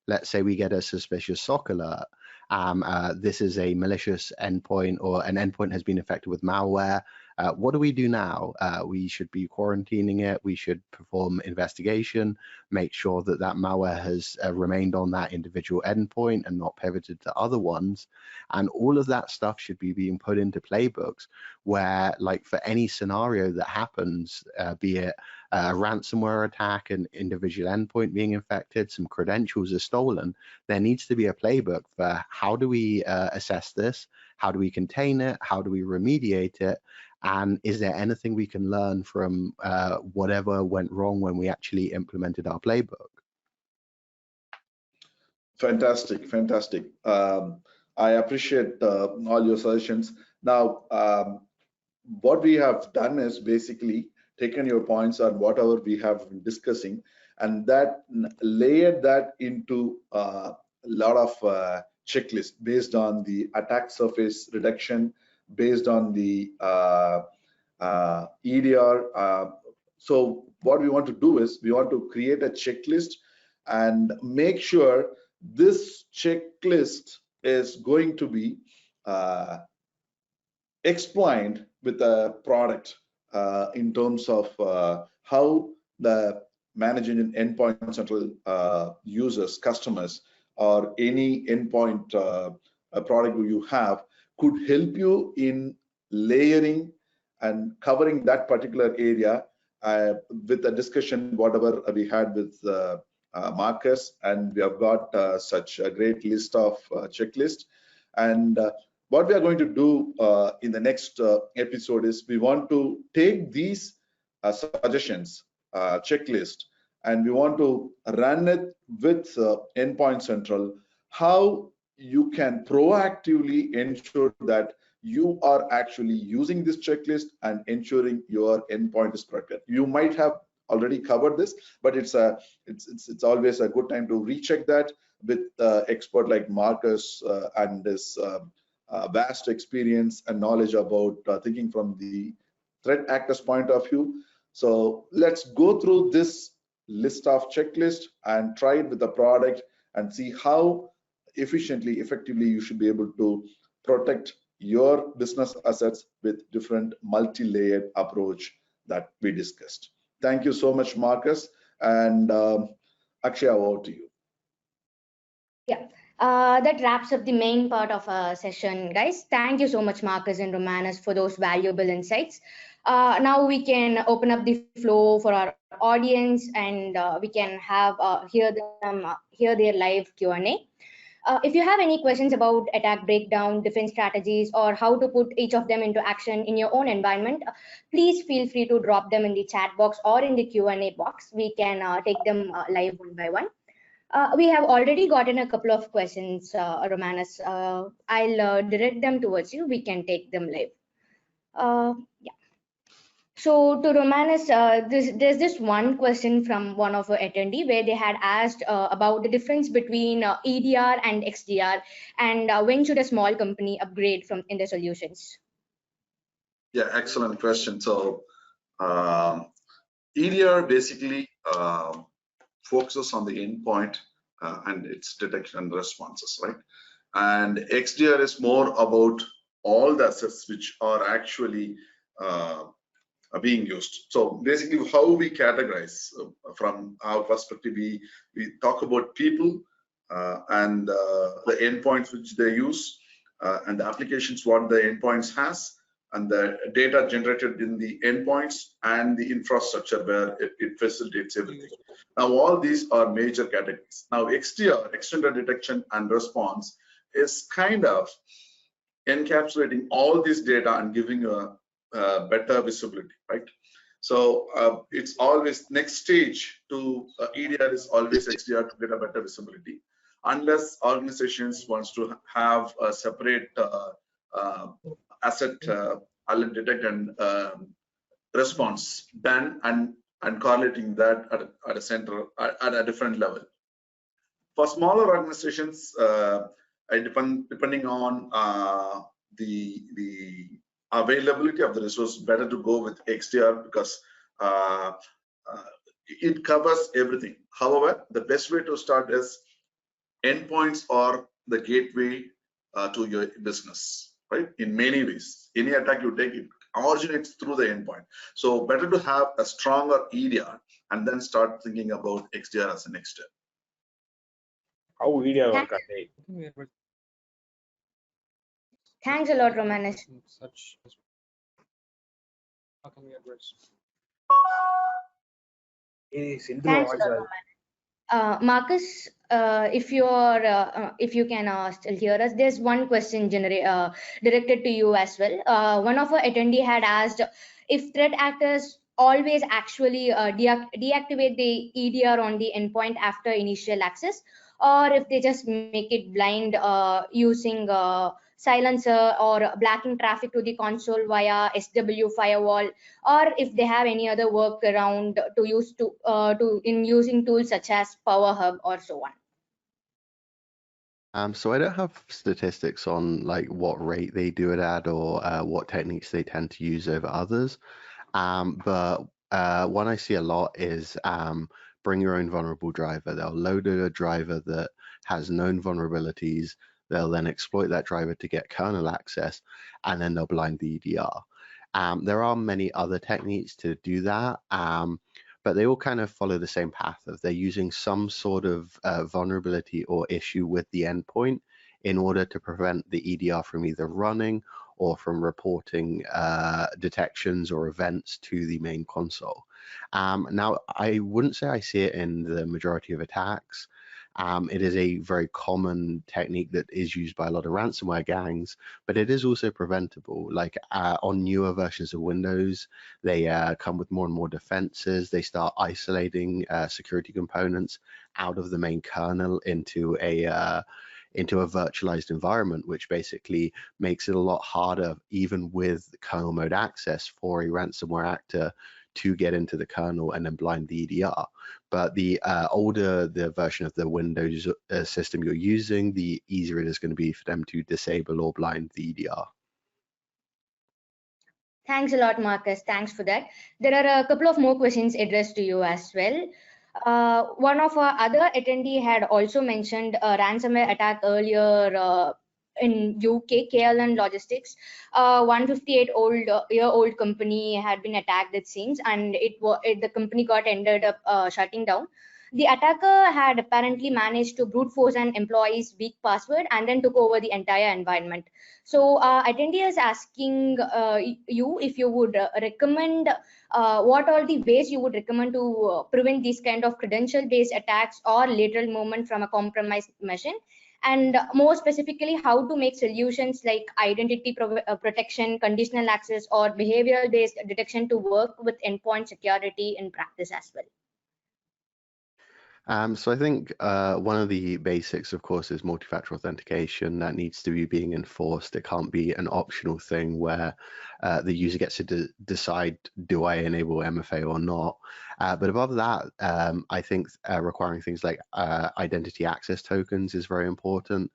let's say we get a suspicious SOC alert. This is a malicious endpoint, or an endpoint has been infected with malware. What do we do now? We should be quarantining it. We should perform investigation, make sure that that malware has remained on that individual endpoint and not pivoted to other ones. And all of that stuff should be being put into playbooks where, like, for any scenario that happens, be it a ransomware attack, an individual endpoint being infected, some credentials are stolen, there needs to be a playbook for how do we assess this, how do we contain it, how do we remediate it, and is there anything we can learn from whatever went wrong when we actually implemented our playbook? Fantastic, fantastic. I appreciate all your suggestions. Now, what we have done is basically taken your points on whatever we have been discussing, and that layered that into a lot of checklists based on the attack surface reduction, based on the EDR. So what we want to do is we want to create a checklist and make sure this checklist is going to be explained with a product in terms of how the ManageEngine Endpoint Central users, customers, or any endpoint product you have could help you in layering and covering that particular area with a discussion, whatever we had with Marcus, and we have got such a great list of checklist. And what we are going to do in the next episode is we want to take these suggestions, checklist, and we want to run it with Endpoint Central, how you can proactively ensure that you are actually using this checklist and ensuring your endpoint is protected. You might have already covered this, but it's always a good time to recheck that with expert like Marcus and his vast experience and knowledge about thinking from the threat actor's point of view. So let's go through this list of checklist and try it with the product and see how efficiently, effectively you should be able to protect your business assets with different multi-layered approach that we discussed. Thank you so much, Marcus. And Akshay, over to you. Yeah, that wraps up the main part of our session, guys. Thank you so much, Marcus and Romanus, for those valuable insights. Now we can open up the floor for our audience, and we can have hear their live Q&A. If you have any questions about attack breakdown, defense strategies, or how to put each of them into action in your own environment, please feel free to drop them in the chat box or in the Q&A box. We can take them live one by one. We have already gotten a couple of questions, Romanus. I'll direct them towards you. We can take them live. Yeah. So to Romanus, there's this one question from one of our attendee where they had asked about the difference between EDR and XDR, and when should a small company upgrade from in their solutions? Yeah, excellent question. So EDR basically focuses on the endpoint and its detection and responses, right? And XDR is more about all the assets which are actually being used. So basically how we categorize from our perspective, we talk about people and the endpoints which they use and the applications what the endpoints has, and the data generated in the endpoints and the infrastructure where it facilitates everything. Now all these are major categories. Now XDR, extended detection and response, is kind of encapsulating all this data and giving a better visibility, right? So it's always next stage to EDR is always XDR to get a better visibility, unless organizations wants to have a separate asset alert detect and response done and correlating that at a center at a different level. For smaller organizations, depending on the availability of the resource, better to go with XDR because it covers everything. However, the best way to start is endpoints are the gateway to your business, right? In many ways, any attack you take, it originates through the endpoint. So better to have a stronger EDR and then start thinking about XDR as the next step. How EDR work? Thanks a lot, Romanus. How can we address? Thanks a lot, Romanus. Marcus, if you can still hear us, there's one question directed to you as well. One of our attendee had asked if threat actors always actually deactivate the EDR on the endpoint after initial access, or if they just make it blind using silencer or blocking traffic to the console via SW firewall, or if they have any other workaround to use in using tools such as PowerHub or so on. So I don't have statistics on like what rate they do it at or what techniques they tend to use over others. But one I see a lot is bring your own vulnerable driver. They'll load a driver that has known vulnerabilities. They'll then exploit that driver to get kernel access, and then they'll blind the EDR. There are many other techniques to do that, but but they all kind of follow the same path of they're using some sort of vulnerability or issue with the endpoint in order to prevent the EDR from either running or from reporting detections or events to the main console. Now, I wouldn't say I see it in the majority of attacks. It is a very common technique that is used by a lot of ransomware gangs, but it is also preventable. Like on newer versions of Windows, they come with more and more defenses. They start isolating security components out of the main kernel into a virtualized environment, which basically makes it a lot harder, even with kernel mode access, for a ransomware actor to get into the kernel and then blind the EDR. But the older the version of the Windows system you're using, the easier it is going to be for them to disable or blind the EDR. Thanks a lot, Marcus. Thanks for that. There are a couple of more questions addressed to you as well. One of our other attendee had also mentioned a ransomware attack earlier in UK, KLN Logistics. 158-year-old company had been attacked, it seems, and the company ended up shutting down. The attacker had apparently managed to brute force an employee's weak password and then took over the entire environment. So attendee is asking you if you would recommend what all the ways you would recommend to prevent these kind of credential-based attacks or lateral movement from a compromised machine, and more specifically, how to make solutions like identity protection, conditional access, or behavioral-based detection to work with endpoint security in practice as well. So I think one of the basics, of course, is multi-factor authentication. That needs to be being enforced. It can't be an optional thing where the user gets to decide, do I enable MFA or not? But above that, I think requiring things like identity access tokens is very important,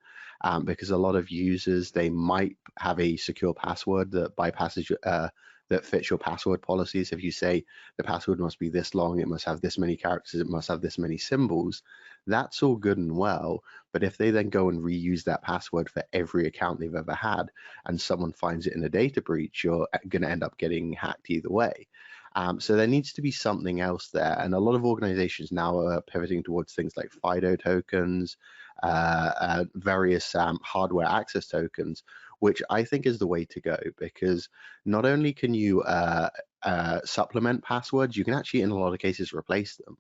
because a lot of users, they might have a secure password that bypasses that fits your password policies. If you say the password must be this long, it must have this many characters, it must have this many symbols, that's all good and well. But if they then go and reuse that password for every account they've ever had and someone finds it in a data breach, you're going to end up getting hacked either way. So there needs to be something else there. And a lot of organizations now are pivoting towards things like FIDO tokens, various hardware access tokens, which I think is the way to go, because not only can you supplement passwords, you can actually, in a lot of cases, replace them.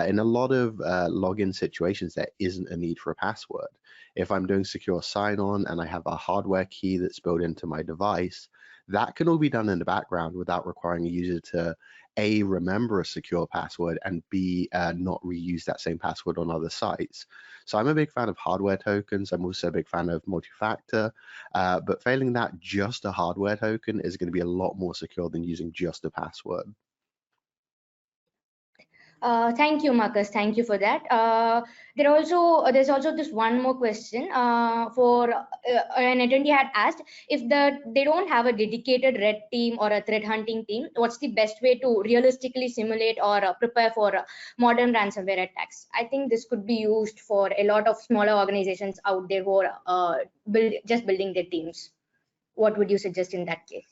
In a lot of login situations, there isn't a need for a password. If I'm doing secure sign-on and I have a hardware key that's built into my device, that can all be done in the background without requiring a user to A, remember a secure password, and B, not reuse that same password on other sites. So I'm a big fan of hardware tokens. I'm also a big fan of multi-factor, but failing that, just a hardware token is going to be a lot more secure than using just a password. Thank you, Marcus. Thank you for that. There's also this one more question for an attendee had asked if they don't have a dedicated red team or a threat hunting team, what's the best way to realistically simulate or prepare for modern ransomware attacks? I think this could be used for a lot of smaller organizations out there who are just building their teams. What would you suggest in that case?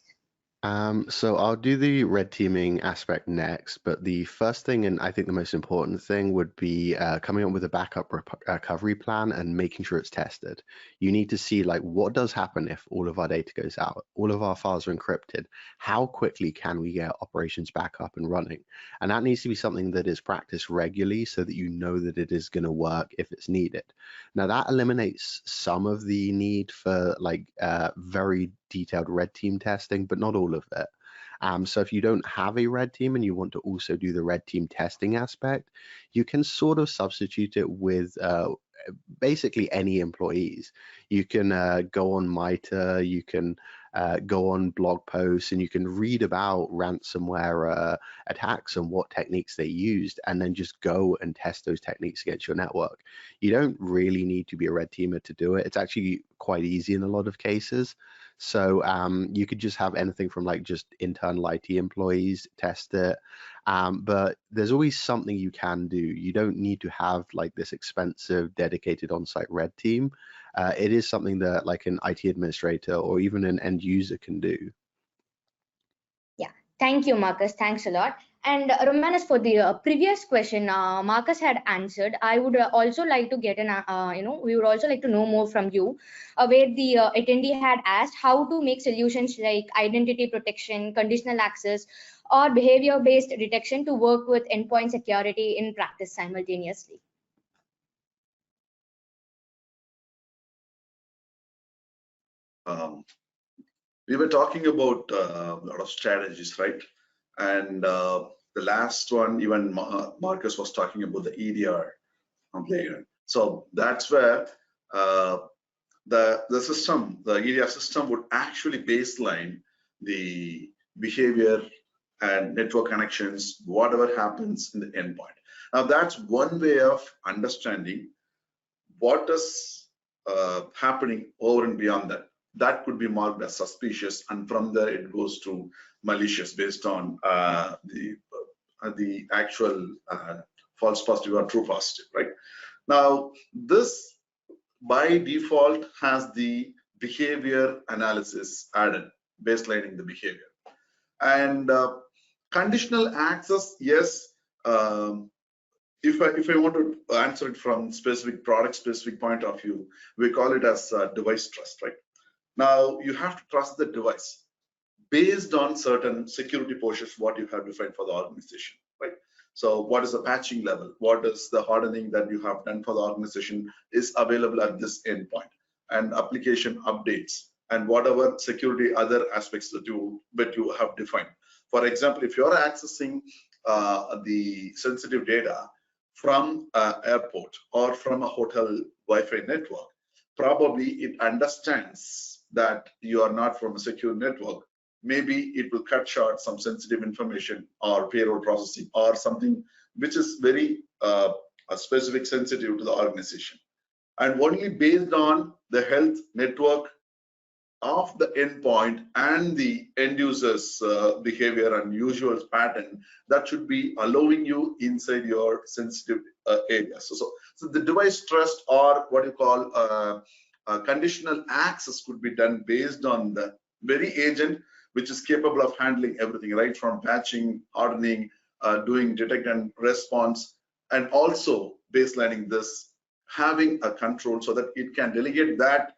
So I'll do the red teaming aspect next, but the first thing, and I think the most important thing, would be coming up with a backup recovery plan and making sure it's tested. You need to see, like, what does happen if all of our data goes out, all of our files are encrypted, how quickly can we get operations back up and running? And that needs to be something that is practiced regularly so that you know that it is going to work if it's needed. Now that eliminates some of the need for like very detailed red team testing, but not all of it. So if you don't have a red team and you want to also do the red team testing aspect, you can sort of substitute it with basically any employees. You can go on MITRE, you can go on blog posts, and you can read about ransomware attacks and what techniques they used, and then just go and test those techniques against your network. You don't really need to be a red teamer to do it. It's actually quite easy in a lot of cases. So you could just have anything from like just internal IT employees test it. But there's always something you can do. You don't need to have like this expensive dedicated on-site red team. It is something that like an IT administrator or even an end user can do. Yeah, thank you, Marcus. Thanks a lot. And Romanus, for the previous question, Marcus had answered. I would also like to get we would also like to know more from you, where the attendee had asked how to make solutions like identity protection, conditional access, or behavior-based detection to work with endpoint security in practice simultaneously. We were talking about a lot of strategies, right? And the last one, even Marcus was talking about the EDR layer. So that's where the system, the EDR system, would actually baseline the behavior and network connections, whatever happens in the endpoint. Now that's one way of understanding what is happening over and beyond that. That could be marked as suspicious, and from there it goes to malicious based on the actual false positive or true positive, right? Now this by default has the behavior analysis added, baselining the behavior. And conditional access, yes. If I want to answer it from specific product specific point of view, we call it as device trust, right? Now you have to trust the device based on certain security postures what you have defined for the organization, right? So what is the patching level? What is the hardening that you have done for the organization is available at this endpoint, and application updates and whatever security other aspects that you have defined. For example, if you're accessing the sensitive data from an airport or from a hotel Wi-Fi network, probably it understands that you are not from a secure network. Maybe it will cut short some sensitive information or payroll processing or something which is very specific sensitive to the organization. And only based on the health network of the endpoint and the end user's behavior and usual pattern, that should be allowing you inside your sensitive areas. So the device trust, or what you call conditional access, could be done based on the very agent which is capable of handling everything, right from patching, hardening, doing detect and response, and also baselining this, having a control so that it can delegate that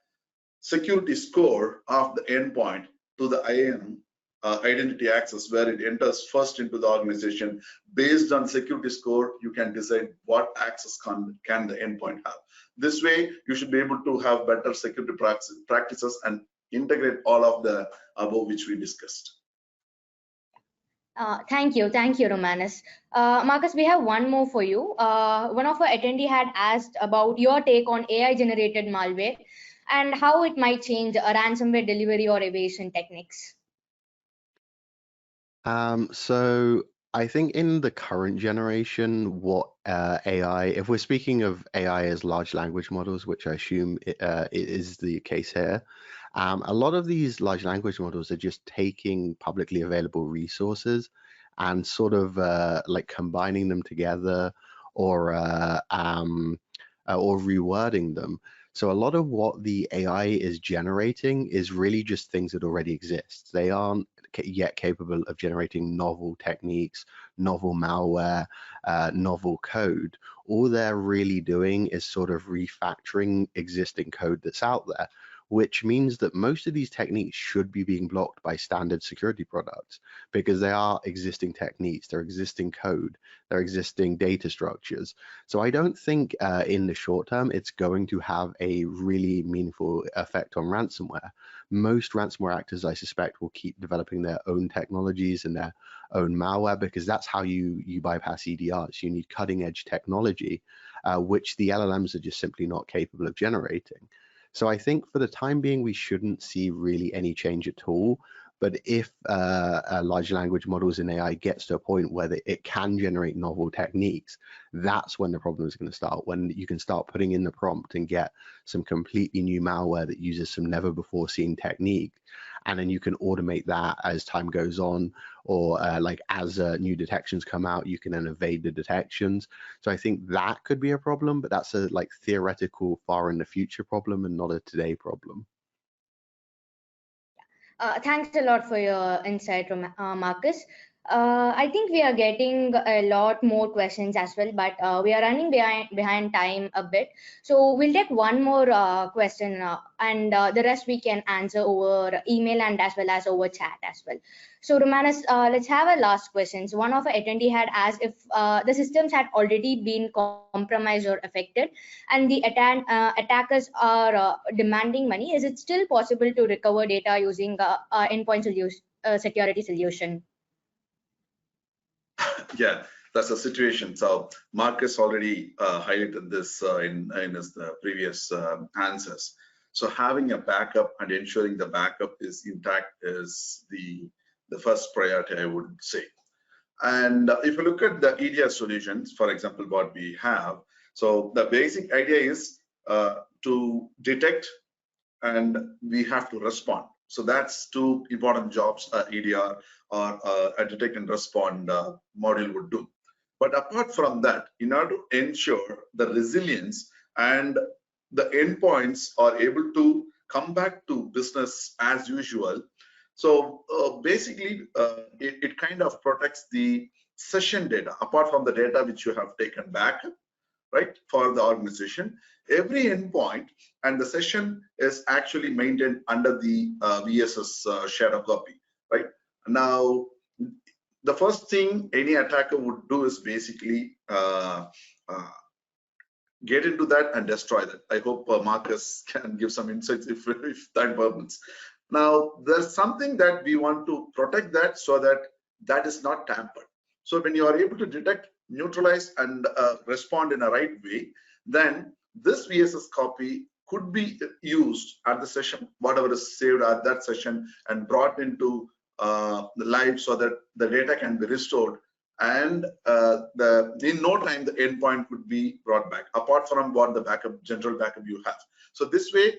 security score of the endpoint to the IAM, identity access, where it enters first into the organization. Based on security score, you can decide what access can the endpoint have. This way, you should be able to have better security practices and integrate all of the above which we discussed. Thank you, Romanus. Marcus, we have one more for you. One of our attendee had asked about your take on AI-generated malware and how it might change ransomware delivery or evasion techniques. So I think in the current generation, what AI, if we're speaking of AI as large language models, which I assume it is the case here, a lot of these large language models are just taking publicly available resources and sort of like combining them together or rewording them. So a lot of what the AI is generating is really just things that already exist. They aren't yet capable of generating novel techniques, novel malware, novel code. All they're really doing is sort of refactoring existing code that's out there, which means that most of these techniques should be being blocked by standard security products because they are existing techniques, they're existing code, they're existing data structures. So I don't think in the short term it's going to have a really meaningful effect on ransomware. Most ransomware actors, I suspect, will keep developing their own technologies and their own malware because that's how you bypass EDRs. You need cutting edge technology, which the LLMs are just simply not capable of generating. So I think for the time being, we shouldn't see really any change at all. But if large language models in AI gets to a point where it can generate novel techniques, that's when the problem is going to start, when you can start putting in the prompt and get some completely new malware that uses some never before seen technique. And then you can automate that as time goes on, or like as new detections come out, you can then evade the detections. So I think that could be a problem, but that's a like theoretical far in the future problem and not a today problem. Thanks a lot for your insight, Marcus. I think we are getting a lot more questions as well, but we are running behind time a bit. So we'll take one more question, and the rest we can answer over email and as well as over chat as well. So Romanus, let's have a last questions. One of our attendee had asked if the systems had already been compromised or affected, and the attackers are demanding money. Is it still possible to recover data using endpoint solution, security solution? Yeah, that's the situation. So Marcus already highlighted this in his previous answers. So having a backup and ensuring the backup is intact is the first priority, I would say. And if you look at the EDR solutions, for example, what we have, so the basic idea is to detect and we have to respond. So that's two important jobs EDR or a detect and respond module would do. But apart from that, in order to ensure the resilience and the endpoints are able to come back to business as usual. So basically, it kind of protects the session data, apart from the data which you have taken back, right, for the organization. Every endpoint and the session is actually maintained under the VSS shadow copy, right? Now, the first thing any attacker would do is basically get into that and destroy that. I hope Marcus can give some insights if time permits. Now, there's something that we want to protect that so that that is not tampered. So when you are able to detect, neutralize, and respond in a right way, then this VSS copy could be used at the session, whatever is saved at that session, and brought into the live so that the data can be restored. And in no time, the endpoint could be brought back, apart from what the backup, general backup you have. So this way,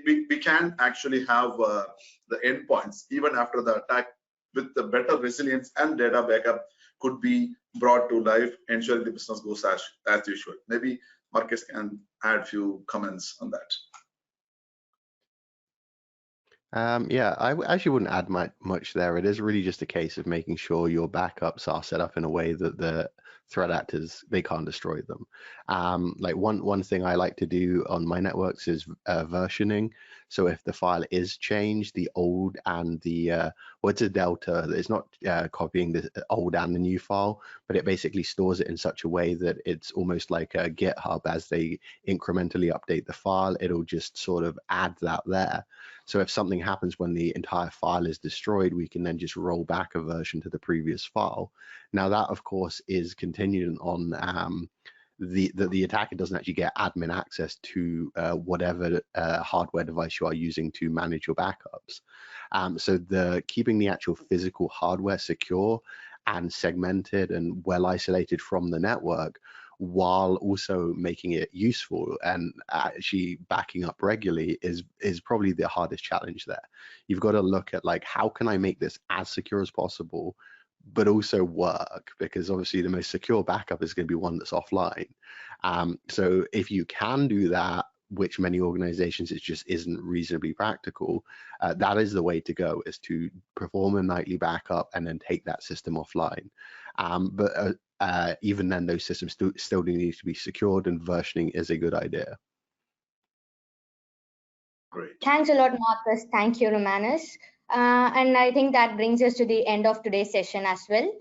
we can actually have the endpoints, even after the attack, with the better resilience and data backup could be brought to life, ensuring the business goes as usual. Maybe Marcus can add a few comments on that. Yeah, I actually wouldn't add much there. It is really just a case of making sure your backups are set up in a way that the threat actors, they can't destroy them. Like one thing I like to do on my networks is versioning. So if the file is changed, the old and the what's a delta, it's not copying the old and the new file, but it basically stores it in such a way that it's almost like a GitHub. As they incrementally update the file, it'll just sort of add that there. So if something happens when the entire file is destroyed, we can then just roll back a version to the previous file. Now that, of course, is contingent on the attacker doesn't actually get admin access to whatever hardware device you are using to manage your backups. So keeping the actual physical hardware secure and segmented and well isolated from the network, while also making it useful and actually backing up regularly is probably the hardest challenge there. You've got to look at, like, how can I make this as secure as possible, but also work, because obviously the most secure backup is going to be one that's offline. So if you can do that, which many organizations, it just isn't reasonably practical, that is the way to go, is to perform a nightly backup and then take that system offline. But even then, those systems still need to be secured, and versioning is a good idea. Great. Thanks a lot, Marcus. Thank you, Romanus. And I think that brings us to the end of today's session as well.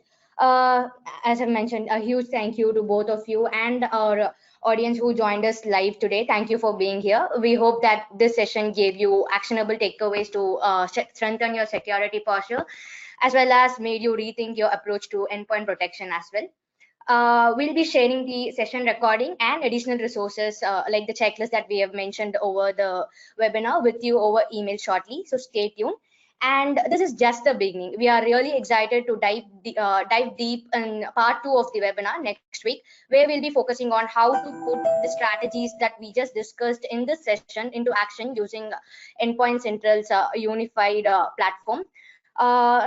As I mentioned, a huge thank you to both of you and our audience who joined us live today. Thank you for being here. We hope that this session gave you actionable takeaways to strengthen your security posture, as well as made you rethink your approach to endpoint protection as well. We'll be sharing the session recording and additional resources like the checklist that we have mentioned over the webinar with you over email shortly. So stay tuned. And this is just the beginning. We are really excited to dive deep in part 2 of the webinar next week, where we'll be focusing on how to put the strategies that we just discussed in this session into action using Endpoint Central's unified platform.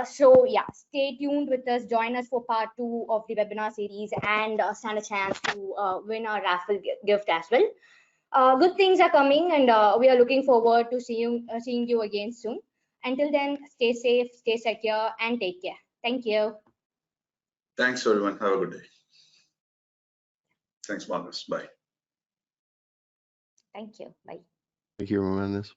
So yeah, stay tuned with us. Join us for part 2 of the webinar series and stand a chance to win our raffle gift as well. Good things are coming, and we are looking forward to seeing you again soon. Until then, stay safe, stay secure, and take care. Thank you. Thanks, everyone. Have a good day. Thanks, Marcus. Bye. Thank you. Bye. Thank you, Ramanus.